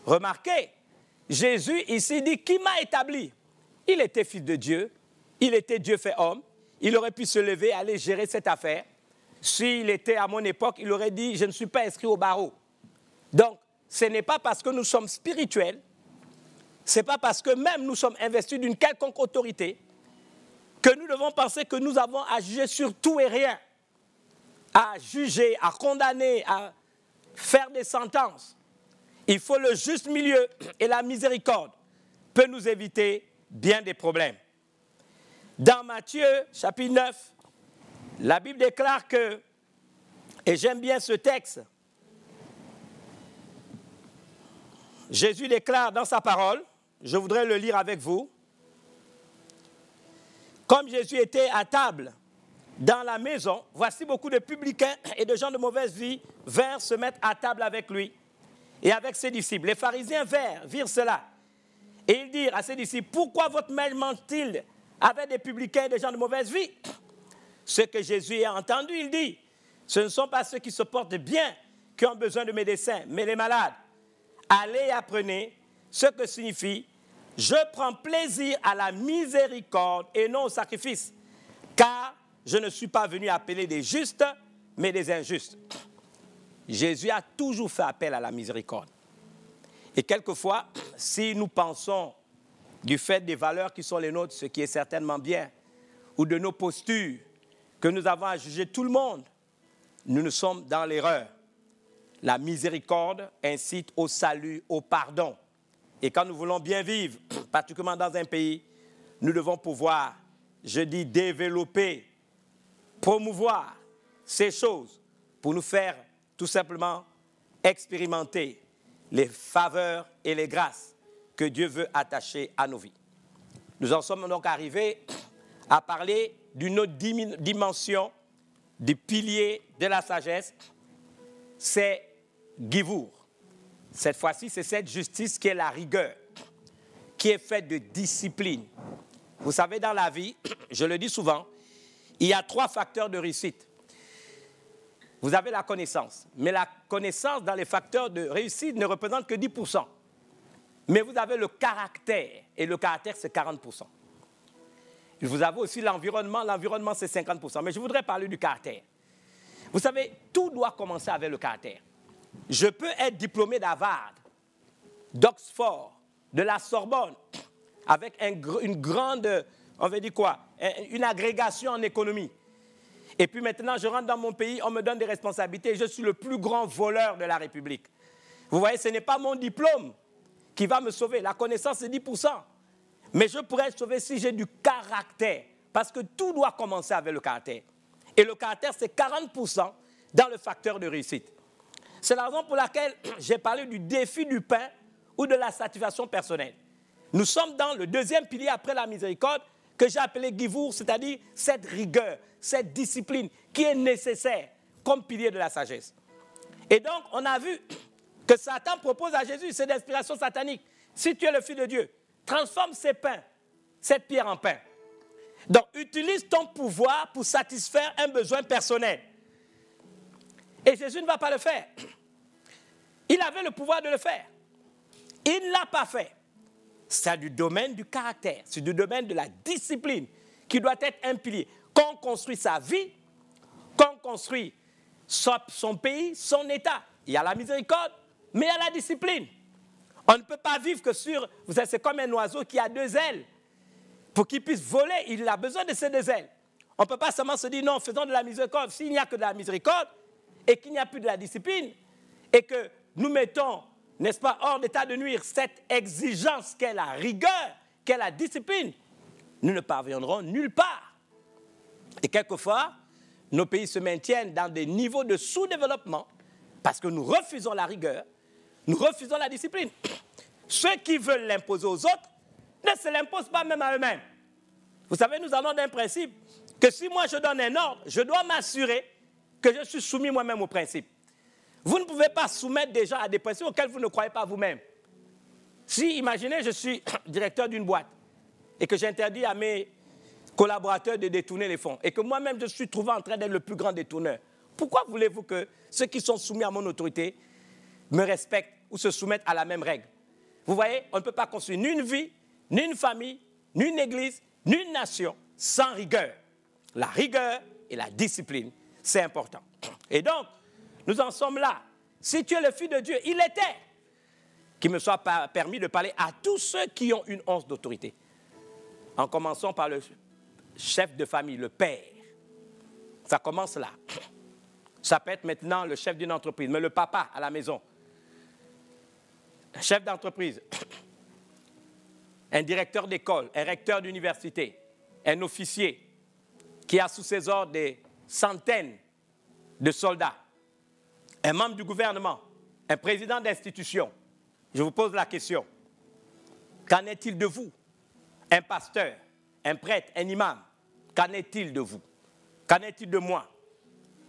Remarquez, Jésus ici dit, « Qui m'a établi ?» Il était fils de Dieu, il était Dieu fait homme, il aurait pu se lever, aller gérer cette affaire. S'il était à mon époque, il aurait dit, « Je ne suis pas inscrit au barreau. » Donc, ce n'est pas parce que nous sommes spirituels, ce n'est pas parce que même nous sommes investis d'une quelconque autorité que nous devons penser que nous avons à juger sur tout et rien, à juger, à condamner, à faire des sentences. Il faut le juste milieu et la miséricorde peut nous éviter bien des problèmes. Dans Matthieu, chapitre 9, la Bible déclare que, et j'aime bien ce texte, Jésus déclare dans sa parole, je voudrais le lire avec vous, comme Jésus était à table dans la maison, voici beaucoup de publicains et de gens de mauvaise vie vinrent se mettre à table avec lui et avec ses disciples. Les pharisiens virent cela et ils dirent à ses disciples, pourquoi votre maître mange-t-il avec des publicains et des gens de mauvaise vie? Ce que Jésus a entendu, il dit, ce ne sont pas ceux qui se portent bien qui ont besoin de médecins, mais les malades. Allez et apprenez ce que signifie « Je prends plaisir à la miséricorde et non au sacrifice, car je ne suis pas venu appeler des justes, mais des injustes. » Jésus a toujours fait appel à la miséricorde. Et quelquefois, si nous pensons du fait des valeurs qui sont les nôtres, ce qui est certainement bien, ou de nos postures, que nous avons à juger tout le monde, nous sommes dans l'erreur. La miséricorde incite au salut, au pardon. Et quand nous voulons bien vivre, particulièrement dans un pays, nous devons pouvoir, je dis, développer, promouvoir ces choses pour nous faire tout simplement expérimenter les faveurs et les grâces que Dieu veut attacher à nos vies. Nous en sommes donc arrivés à parler d'une autre dimension du pilier de la sagesse, c'est Givour. Cette fois-ci, c'est cette justice qui est la rigueur, qui est faite de discipline. Vous savez, dans la vie, je le dis souvent, il y a 3 facteurs de réussite. Vous avez la connaissance, mais la connaissance dans les facteurs de réussite ne représente que 10%. Mais vous avez le caractère, et le caractère, c'est 40%. Vous avez aussi l'environnement c'est 50%. Mais je voudrais parler du caractère. Vous savez, tout doit commencer avec le caractère. Je peux être diplômé d'Harvard, d'Oxford, de la Sorbonne, avec une grande, on va dire quoi, une agrégation en économie. Et puis maintenant, je rentre dans mon pays, on me donne des responsabilités et je suis le plus grand voleur de la République. Vous voyez, ce n'est pas mon diplôme qui va me sauver. La connaissance, c'est 10%. Mais je pourrais être sauvé si j'ai du caractère. Parce que tout doit commencer avec le caractère. Et le caractère, c'est 40% dans le facteur de réussite. C'est la raison pour laquelle j'ai parlé du défi du pain ou de la satisfaction personnelle. Nous sommes dans le deuxième pilier après la miséricorde que j'ai appelé Givour, c'est-à-dire cette rigueur, cette discipline qui est nécessaire comme pilier de la sagesse. Et donc, on a vu que Satan propose à Jésus, c'est d'inspiration satanique. Si tu es le Fils de Dieu, transforme ces pains, cette pierre en pain. Donc, utilise ton pouvoir pour satisfaire un besoin personnel. Et Jésus ne va pas le faire. Il avait le pouvoir de le faire. Il ne l'a pas fait. C'est du domaine du caractère, c'est du domaine de la discipline qui doit être un pilier. Quand on construit sa vie, quand on construit son pays, son État, il y a la miséricorde, mais il y a la discipline. On ne peut pas vivre que sur... Vous savez, c'est comme un oiseau qui a deux ailes. Pour qu'il puisse voler, il a besoin de ces deux ailes. On ne peut pas seulement se dire, non, faisons de la miséricorde. S'il n'y a que de la miséricorde et qu'il n'y a plus de la discipline et que nous mettons, n'est-ce pas, hors d'état de nuire cette exigence qu'est la rigueur, qu'est la discipline, nous ne parviendrons nulle part. Et quelquefois, nos pays se maintiennent dans des niveaux de sous-développement parce que nous refusons la rigueur, nous refusons la discipline. Ceux qui veulent l'imposer aux autres ne se l'imposent pas même à eux-mêmes. Vous savez, nous allons d'un principe que si moi je donne un ordre, je dois m'assurer que je suis soumis moi-même au principe. Vous ne pouvez pas soumettre des gens à des principes auxquels vous ne croyez pas vous-même. Si, imaginez, je suis directeur d'une boîte et que j'interdis à mes collaborateurs de détourner les fonds et que moi-même je suis trouvé en train d'être le plus grand détourneur, pourquoi voulez-vous que ceux qui sont soumis à mon autorité me respectent ou se soumettent à la même règle? Vous voyez, on ne peut pas construire ni une vie, ni une famille, ni une église, ni une nation sans rigueur. La rigueur et la discipline, c'est important. Et donc, nous en sommes là. Si tu es le Fils de Dieu, il était qu'il me soit permis de parler à tous ceux qui ont une once d'autorité. En commençant par le chef de famille, le père. Ça commence là. Ça peut être maintenant le chef d'une entreprise, mais le papa à la maison. Un chef d'entreprise, un directeur d'école, un recteur d'université, un officier qui a sous ses ordres des centaines de soldats, un membre du gouvernement, un président d'institution. Je vous pose la question. Qu'en est-il de vous? Un pasteur, un prêtre, un imam, qu'en est-il de vous? Qu'en est-il de moi?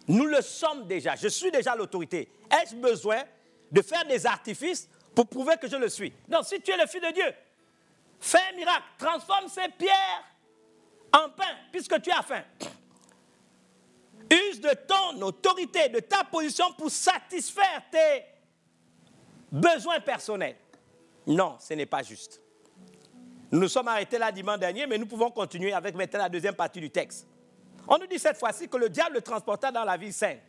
Nous le sommes déjà. Je suis déjà l'autorité. Ai-je besoin de faire des artifices pour prouver que je le suis? Non, si tu es le Fils de Dieu, fais un miracle. Transforme ces pierres en pain, puisque tu as faim. Use de ton autorité, de ta position pour satisfaire tes besoins personnels. Non, ce n'est pas juste. Nous nous sommes arrêtés là dimanche dernier, mais nous pouvons continuer avec maintenant la deuxième partie du texte. On nous dit cette fois-ci que le diable le transporta dans la ville sainte,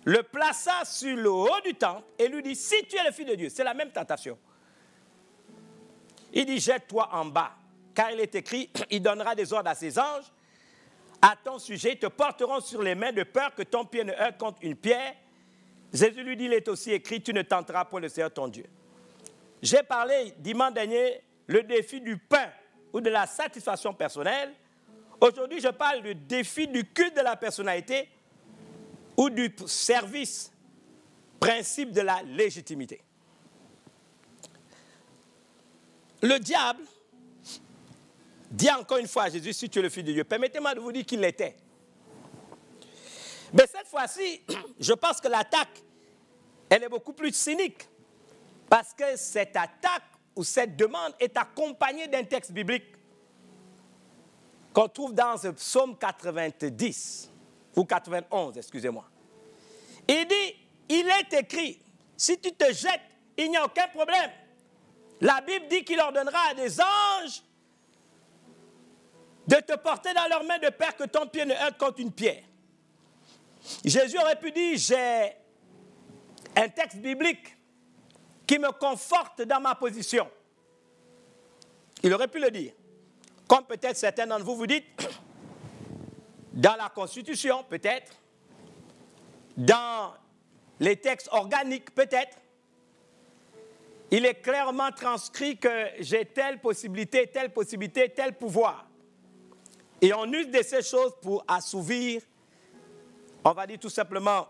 le plaça sur le haut du temple et lui dit, si tu es le Fils de Dieu, c'est la même tentation. Il dit, jette-toi en bas, car il est écrit, il donnera des ordres à ses anges, à ton sujet, ils te porteront sur les mains de peur que ton pied ne heurte contre une pierre. Jésus lui dit, il est aussi écrit, tu ne tenteras point le Seigneur ton Dieu. J'ai parlé dimanche dernier, le défi du pain ou de la satisfaction personnelle. Aujourd'hui, je parle du défi du culte de la personnalité ou du service, principe de la légitimité. Le diable dit encore une fois à Jésus, si tu es le Fils de Dieu, permettez-moi de vous dire qu'il l'était. Mais cette fois-ci, je pense que l'attaque, elle est beaucoup plus cynique. Parce que cette attaque ou cette demande est accompagnée d'un texte biblique qu'on trouve dans le psaume 90, ou 91, excusez-moi. Il dit, il est écrit, si tu te jettes, il n'y a aucun problème. La Bible dit qu'il ordonnera à des anges de te porter dans leurs mains de peur que ton pied ne heurte contre une pierre. Jésus aurait pu dire, j'ai un texte biblique qui me conforte dans ma position. Il aurait pu le dire. Comme peut-être certains d'entre vous vous dites, dans la Constitution, peut-être, dans les textes organiques, peut-être, il est clairement transcrit que j'ai telle possibilité, tel pouvoir. Et on use de ces choses pour assouvir, on va dire tout simplement,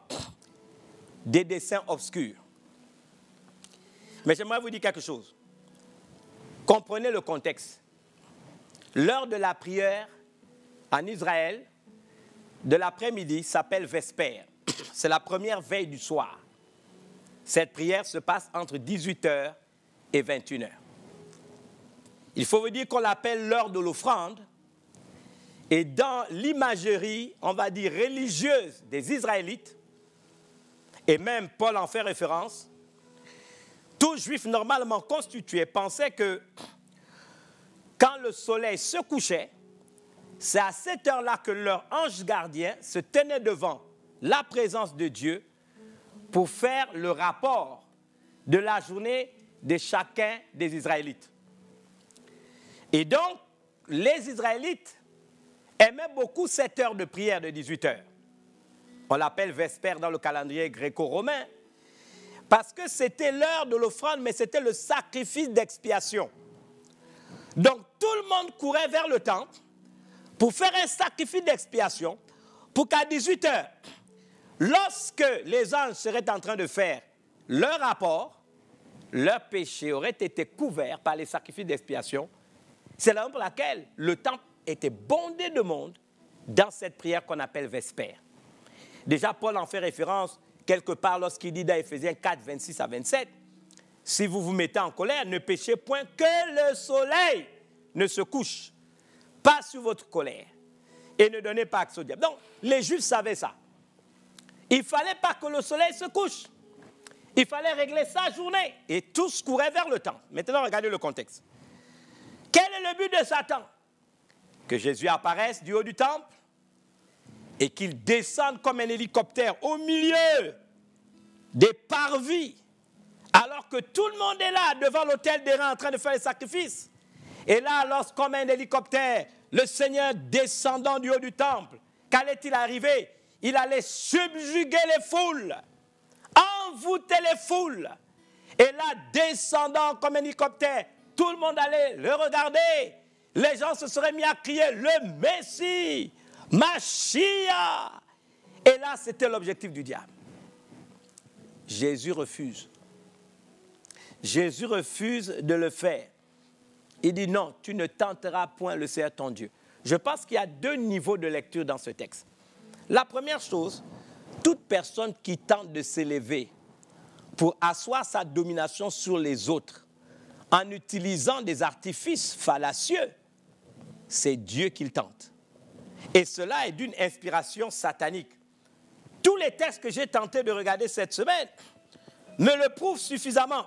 des desseins obscurs. Mais j'aimerais vous dire quelque chose. Comprenez le contexte. L'heure de la prière en Israël, de l'après-midi, s'appelle Vespère. C'est la première veille du soir. Cette prière se passe entre 18h et 21h. Il faut vous dire qu'on l'appelle l'heure de l'offrande. Et dans l'imagerie, on va dire religieuse des Israélites, et même Paul en fait référence, tout juif normalement constitué pensait que quand le soleil se couchait, c'est à cette heure-là que leur ange gardien se tenait devant la présence de Dieu pour faire le rapport de la journée de chacun des Israélites. Et donc, les Israélites aimaient beaucoup cette heure de prière de 18 heures. On l'appelle Vespère dans le calendrier gréco-romain, parce que c'était l'heure de l'offrande, mais c'était le sacrifice d'expiation. Donc, tout le monde courait vers le temple pour faire un sacrifice d'expiation, pour qu'à 18 heures, lorsque les anges seraient en train de faire leur rapport, leur péché aurait été couvert par les sacrifices d'expiation. C'est la raison pour laquelle le temple était bondé de monde dans cette prière qu'on appelle Vespère. Déjà, Paul en fait référence quelque part lorsqu'il dit dans Éphésiens 4, 26 à 27, « Si vous vous mettez en colère, ne péchez point que le soleil ne se couche pas sur votre colère et ne donnez pas accès au diable. » Donc, les Juifs savaient ça. Il ne fallait pas que le soleil se couche. Il fallait régler sa journée. Et tous couraient vers le temple. Maintenant, regardez le contexte. Quel est le but de Satan? Que Jésus apparaisse du haut du temple et qu'il descende comme un hélicoptère au milieu des parvis, alors que tout le monde est là devant l'autel des reins en train de faire les sacrifices. Et là, comme un hélicoptère, le Seigneur descendant du haut du temple, qu'allait-il arriver? Il allait subjuguer les foules, envoûter les foules. Et là, descendant comme un hélicoptère, tout le monde allait le regarder. Les gens se seraient mis à crier « Le Messie, Mashiach !» Et là, c'était l'objectif du diable. Jésus refuse. Jésus refuse de le faire. Il dit non, tu ne tenteras point le Seigneur ton Dieu. Je pense qu'il y a deux niveaux de lecture dans ce texte. La première chose, toute personne qui tente de s'élever pour asseoir sa domination sur les autres en utilisant des artifices fallacieux, c'est Dieu qu'il tente. Et cela est d'une inspiration satanique. Tous les textes que j'ai tenté de regarder cette semaine me le prouvent suffisamment.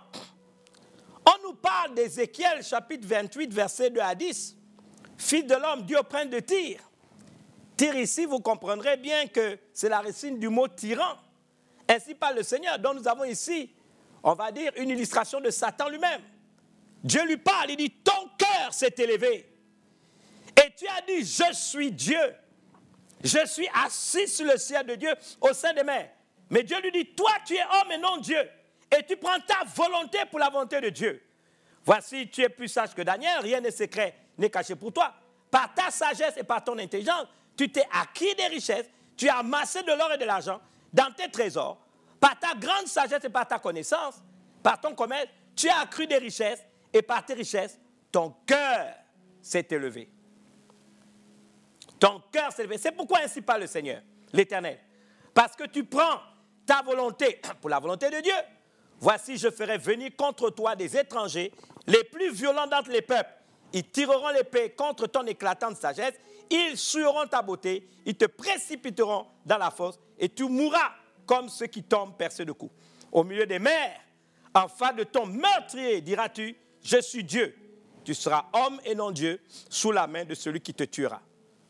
On nous parle d'Ézéchiel, chapitre 28, versets 2 à 10. Fils de l'homme, Dieu au prince de Tyr. Tyr ici, vous comprendrez bien que c'est la racine du mot tyran. Ainsi parle le Seigneur. Donc nous avons ici, on va dire, une illustration de Satan lui-même. Dieu lui parle, il dit, ton cœur s'est élevé. Et tu as dit, je suis Dieu. Je suis assis sur le ciel de Dieu au sein des mers. Mais Dieu lui dit, toi tu es homme et non Dieu. Et tu prends ta volonté pour la volonté de Dieu. Voici, tu es plus sage que Daniel, rien n'est secret, n'est caché pour toi. Par ta sagesse et par ton intelligence, tu t'es acquis des richesses, tu as amassé de l'or et de l'argent dans tes trésors. Par ta grande sagesse et par ta connaissance, par ton commerce, tu as accru des richesses et par tes richesses, ton cœur s'est élevé. Ton cœur s'est élevé. C'est pourquoi ainsi parle le Seigneur, l'Éternel. Parce que tu prends ta volonté pour la volonté de Dieu. Voici, je ferai venir contre toi des étrangers, les plus violents d'entre les peuples. Ils tireront l'épée contre ton éclatante sagesse, ils sueront ta beauté, ils te précipiteront dans la fosse, et tu mourras comme ceux qui tombent percés de coups. Au milieu des mers, en face de ton meurtrier, diras-tu, je suis Dieu. Tu seras homme et non Dieu, sous la main de celui qui te tuera.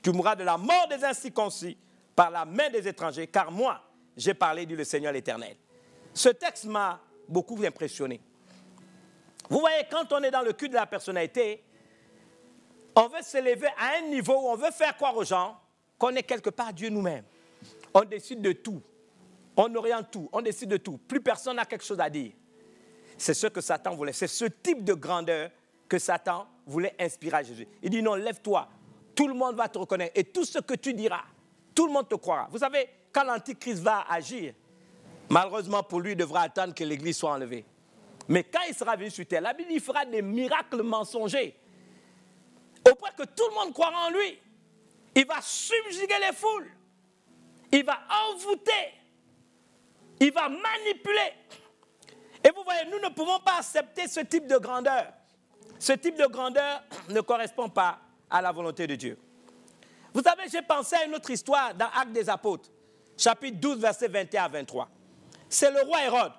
Tu mourras de la mort des incirconcis, par la main des étrangers, car moi, j'ai parlé, dit le Seigneur l'Éternel. Ce texte m'a beaucoup impressionné. Vous voyez, quand on est dans le culte de la personnalité, on veut s'élever à un niveau où on veut faire croire aux gens qu'on est quelque part Dieu nous-mêmes. On décide de tout. On oriente tout. On décide de tout. Plus personne n'a quelque chose à dire. C'est ce que Satan voulait. C'est ce type de grandeur que Satan voulait inspirer à Jésus. Il dit non, lève-toi. Tout le monde va te reconnaître. Et tout ce que tu diras, tout le monde te croira. Vous savez, quand l'Antichrist va agir, malheureusement pour lui, il devra attendre que l'Église soit enlevée. Mais quand il sera venu sur terre, la Bible dit, il fera des miracles mensongers. Au point que tout le monde croira en lui. Il va subjuguer les foules. Il va envoûter. Il va manipuler. Et vous voyez, nous ne pouvons pas accepter ce type de grandeur. Ce type de grandeur ne correspond pas à la volonté de Dieu. Vous savez, j'ai pensé à une autre histoire dans Actes des Apôtres, chapitre 12, versets 21 à 23. C'est le roi Hérode.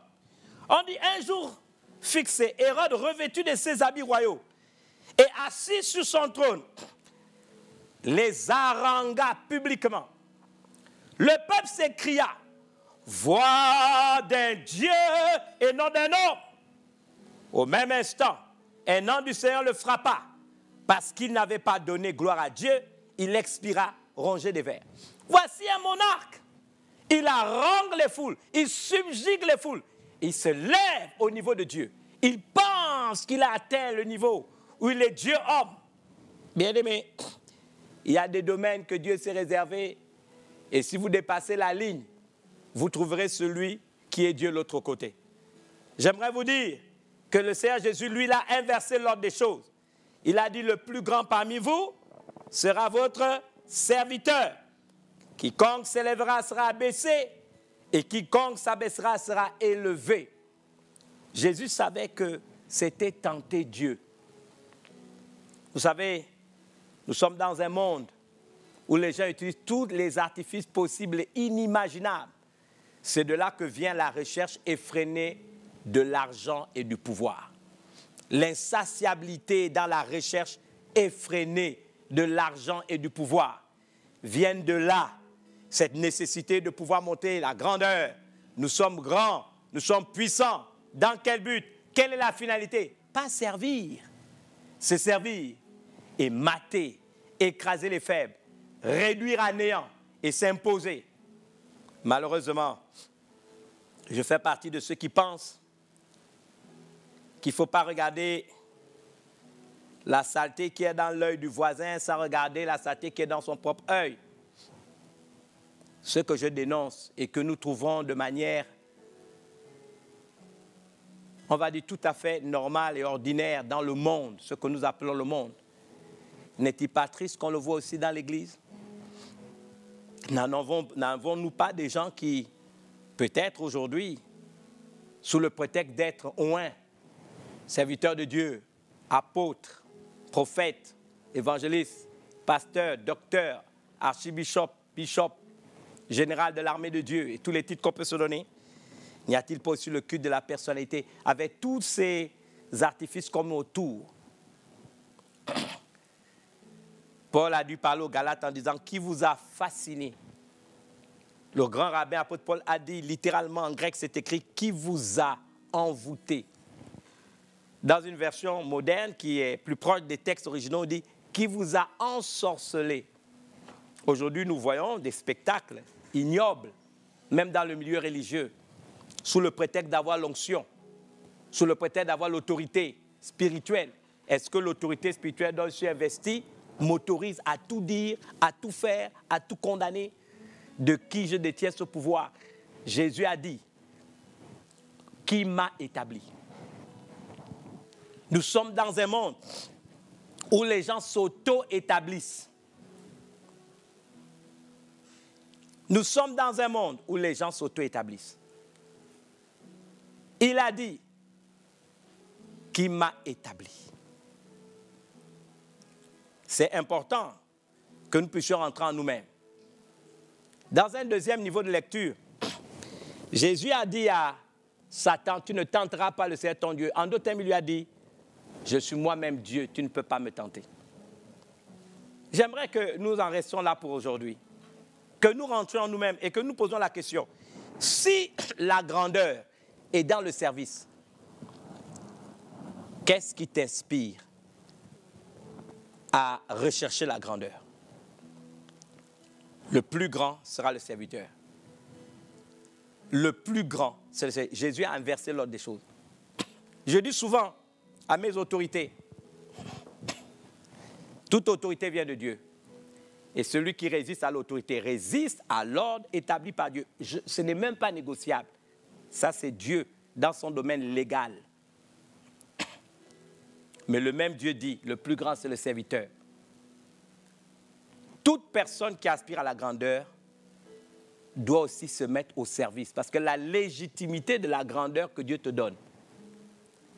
On dit un jour fixé, Hérode revêtu de ses habits royaux et assis sur son trône, les harangua publiquement. Le peuple s'écria, voix d'un Dieu et non d'un homme. Au même instant, un ange du Seigneur le frappa. Parce qu'il n'avait pas donné gloire à Dieu, il expira rongé des vers. Voici un monarque. Il harangue les foules, il subjugue les foules. Il se lève au niveau de Dieu. Il pense qu'il a atteint le niveau où il est Dieu homme. Bien-aimé, il y a des domaines que Dieu s'est réservés. Et si vous dépassez la ligne, vous trouverez celui qui est Dieu de l'autre côté. J'aimerais vous dire que le Seigneur Jésus, lui, il a inversé l'ordre des choses. Il a dit, le plus grand parmi vous sera votre serviteur. Quiconque s'élèvera sera abaissé, et quiconque s'abaissera sera élevé. Jésus savait que c'était tenter Dieu. Vous savez, nous sommes dans un monde où les gens utilisent tous les artifices possibles et inimaginables. C'est de là que vient la recherche effrénée de l'argent et du pouvoir. L'insatiabilité dans la recherche effrénée de l'argent et du pouvoir vient de là. Cette nécessité de pouvoir monter la grandeur. Nous sommes grands, nous sommes puissants. Dans quel but? Quelle est la finalité? Pas servir. C'est servir et mater, écraser les faibles, réduire à néant et s'imposer. Malheureusement, je fais partie de ceux qui pensent qu'il ne faut pas regarder la saleté qui est dans l'œil du voisin sans regarder la saleté qui est dans son propre œil. Ce que je dénonce et que nous trouvons de manière, on va dire, tout à fait normale et ordinaire dans le monde, ce que nous appelons le monde. N'est-il pas triste qu'on le voit aussi dans l'Église? N'avons-nous pas des gens qui, peut-être aujourd'hui, sous le prétexte d'être oints, serviteurs de Dieu, apôtres, prophètes, évangélistes, pasteurs, docteurs, archibishop, bishop, général de l'armée de Dieu et tous les titres qu'on peut se donner, n'y a-t-il pas aussi le culte de la personnalité avec tous ces artifices comme autour? Paul a dû parler aux Galates en disant « Qui vous a fasciné ?» Le grand rabbin apôtre Paul a dit littéralement en grec, c'est écrit « Qui vous a envoûté ?» Dans une version moderne qui est plus proche des textes originaux, on dit « Qui vous a ensorcelé ?» Aujourd'hui, nous voyons des spectacles ignobles, même dans le milieu religieux, sous le prétexte d'avoir l'onction, sous le prétexte d'avoir l'autorité spirituelle. Est-ce que l'autorité spirituelle dont je suis investi m'autorise à tout dire, à tout faire, à tout condamner? De qui je détiens ce pouvoir? Jésus a dit, qui m'a établi? Nous sommes dans un monde où les gens s'auto-établissent. Nous sommes dans un monde où les gens s'auto-établissent. Il a dit, qui m'a établi? C'est important que nous puissions rentrer en nous-mêmes. Dans un deuxième niveau de lecture, Jésus a dit à Satan, tu ne tenteras pas le Seigneur ton Dieu. En d'autres termes, il lui a dit, je suis moi-même Dieu, tu ne peux pas me tenter. J'aimerais que nous en restions là pour aujourd'hui. Que nous rentrions en nous-mêmes et que nous posions la question, si la grandeur est dans le service, qu'est-ce qui t'inspire à rechercher la grandeur? Le plus grand sera le serviteur. Le plus grand, c'est le serviteur. Jésus a inversé l'ordre des choses. Je dis souvent à mes autorités, toute autorité vient de Dieu. Et celui qui résiste à l'autorité résiste à l'ordre établi par Dieu. Ce n'est même pas négociable. Ça, c'est Dieu dans son domaine légal. Mais le même Dieu dit, le plus grand, c'est le serviteur. Toute personne qui aspire à la grandeur doit aussi se mettre au service. Parce que la légitimité de la grandeur que Dieu te donne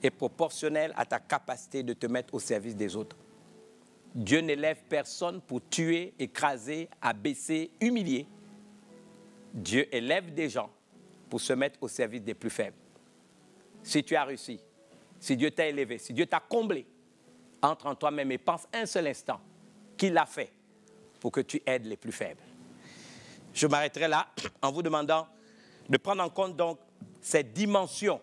est proportionnelle à ta capacité de te mettre au service des autres. Dieu n'élève personne pour tuer, écraser, abaisser, humilier. Dieu élève des gens pour se mettre au service des plus faibles. Si tu as réussi, si Dieu t'a élevé, si Dieu t'a comblé, entre en toi-même et pense un seul instant qu'il a fait pour que tu aides les plus faibles. Je m'arrêterai là en vous demandant de prendre en compte donc cette dimension.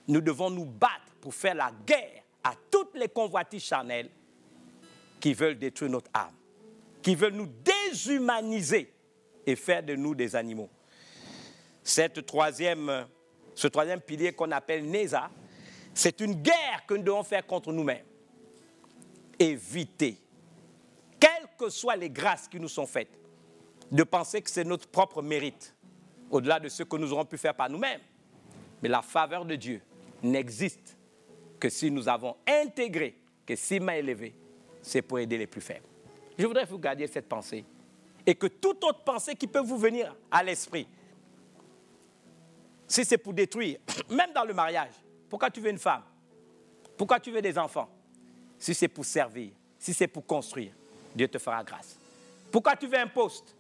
Nous devons nous battre pour faire la guerre à toutes les convoitises charnelles qui veulent détruire notre âme, qui veulent nous déshumaniser et faire de nous des animaux. Ce troisième pilier qu'on appelle Néza, c'est une guerre que nous devons faire contre nous-mêmes. Éviter, quelles que soient les grâces qui nous sont faites, de penser que c'est notre propre mérite, au-delà de ce que nous aurons pu faire par nous-mêmes. Mais la faveur de Dieu n'existe que si nous avons intégré que s'il m'a élevé, c'est pour aider les plus faibles. Je voudrais que vous gardiez cette pensée et que toute autre pensée qui peut vous venir à l'esprit, si c'est pour détruire, même dans le mariage, pourquoi tu veux une femme? Pourquoi tu veux des enfants? Si c'est pour servir, si c'est pour construire, Dieu te fera grâce. Pourquoi tu veux un poste?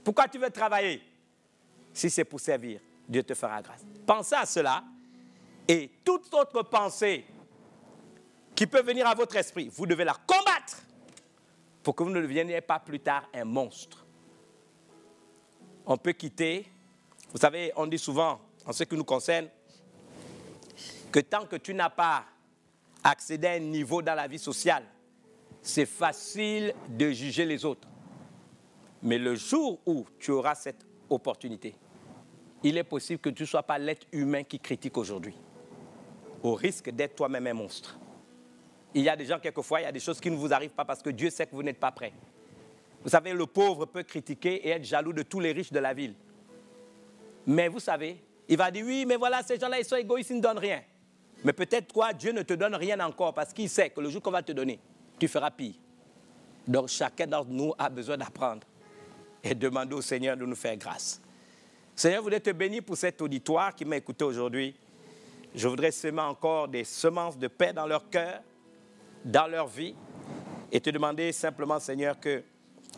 Pourquoi tu veux travailler? Si c'est pour servir, Dieu te fera grâce. Pensez à cela et toute autre pensée qui peut venir à votre esprit, vous devez la combattre pour que vous ne deveniez pas plus tard un monstre. On peut quitter, vous savez, on dit souvent, en ce qui nous concerne, que tant que tu n'as pas accédé à un niveau dans la vie sociale, c'est facile de juger les autres. Mais le jour où tu auras cette opportunité, il est possible que tu ne sois pas l'être humain qui critique aujourd'hui, au risque d'être toi-même un monstre. Il y a des gens, quelquefois, il y a des choses qui ne vous arrivent pas parce que Dieu sait que vous n'êtes pas prêts. Vous savez, le pauvre peut critiquer et être jaloux de tous les riches de la ville. Mais vous savez, il va dire, oui, mais voilà, ces gens-là, ils sont égoïstes, ils ne donnent rien. Mais peut-être toi, Dieu ne te donne rien encore parce qu'il sait que le jour qu'on va te donner, tu feras pire. Donc, chacun d'entre nous a besoin d'apprendre et demander au Seigneur de nous faire grâce. Seigneur, je voudrais te bénir pour cet auditoire qui m'a écouté aujourd'hui. Je voudrais semer encore des semences de paix dans leur cœur, dans leur vie, et te demander simplement, Seigneur, que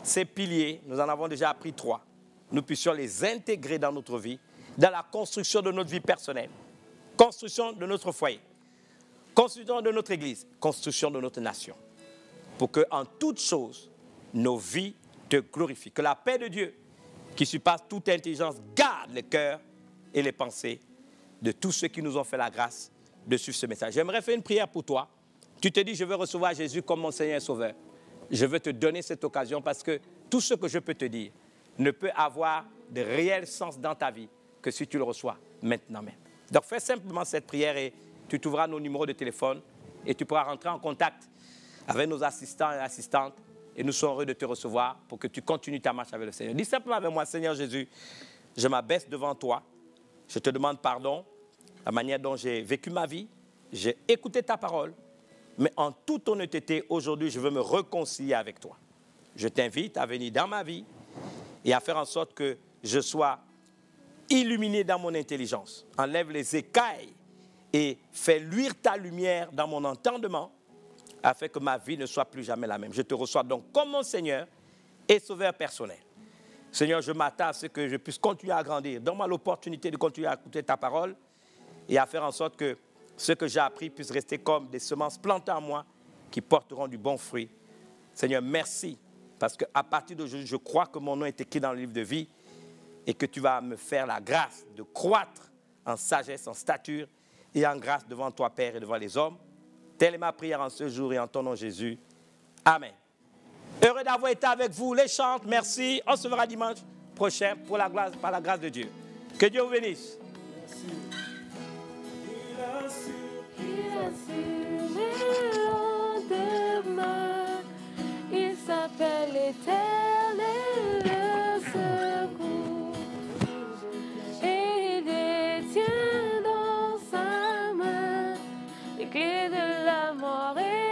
ces piliers, nous en avons déjà appris 3, nous puissions les intégrer dans notre vie, dans la construction de notre vie personnelle, construction de notre foyer, construction de notre Église, construction de notre nation, pour que en toutes choses, nos vies te glorifient. Que la paix de Dieu, qui surpasse toute intelligence, garde les cœurs et les pensées de tous ceux qui nous ont fait la grâce de suivre ce message. J'aimerais faire une prière pour toi. Tu te dis, je veux recevoir Jésus comme mon Seigneur et Sauveur. Je veux te donner cette occasion parce que tout ce que je peux te dire ne peut avoir de réel sens dans ta vie que si tu le reçois maintenant même. Donc fais simplement cette prière et tu trouveras nos numéros de téléphone et tu pourras rentrer en contact avec nos assistants et assistantes et nous serons heureux de te recevoir pour que tu continues ta marche avec le Seigneur. Dis simplement avec moi, Seigneur Jésus, je m'abaisse devant toi. Je te demande pardon, la manière dont j'ai vécu ma vie. J'ai écouté ta parole. Mais en toute honnêteté, aujourd'hui, je veux me réconcilier avec toi. Je t'invite à venir dans ma vie et à faire en sorte que je sois illuminé dans mon intelligence. Enlève les écailles et fais luire ta lumière dans mon entendement afin que ma vie ne soit plus jamais la même. Je te reçois donc comme mon Seigneur et Sauveur personnel. Seigneur, je m'attends à ce que je puisse continuer à grandir. Donne-moi l'opportunité de continuer à écouter ta parole et à faire en sorte que ce que j'ai appris puisse rester comme des semences plantées en moi qui porteront du bon fruit. Seigneur, merci, parce qu'à partir d'aujourd'hui, je crois que mon nom est écrit dans le livre de vie et que tu vas me faire la grâce de croître en sagesse, en stature et en grâce devant toi, Père, et devant les hommes. Telle est ma prière en ce jour et en ton nom, Jésus. Amen. Heureux d'avoir été avec vous. Les chantes, merci. On se verra dimanche prochain par la grâce de Dieu. Que Dieu vous bénisse. Il a su le lendemain, il s'appelle l'Éternel, le secours, et il détient dans sa main les clés de la mort et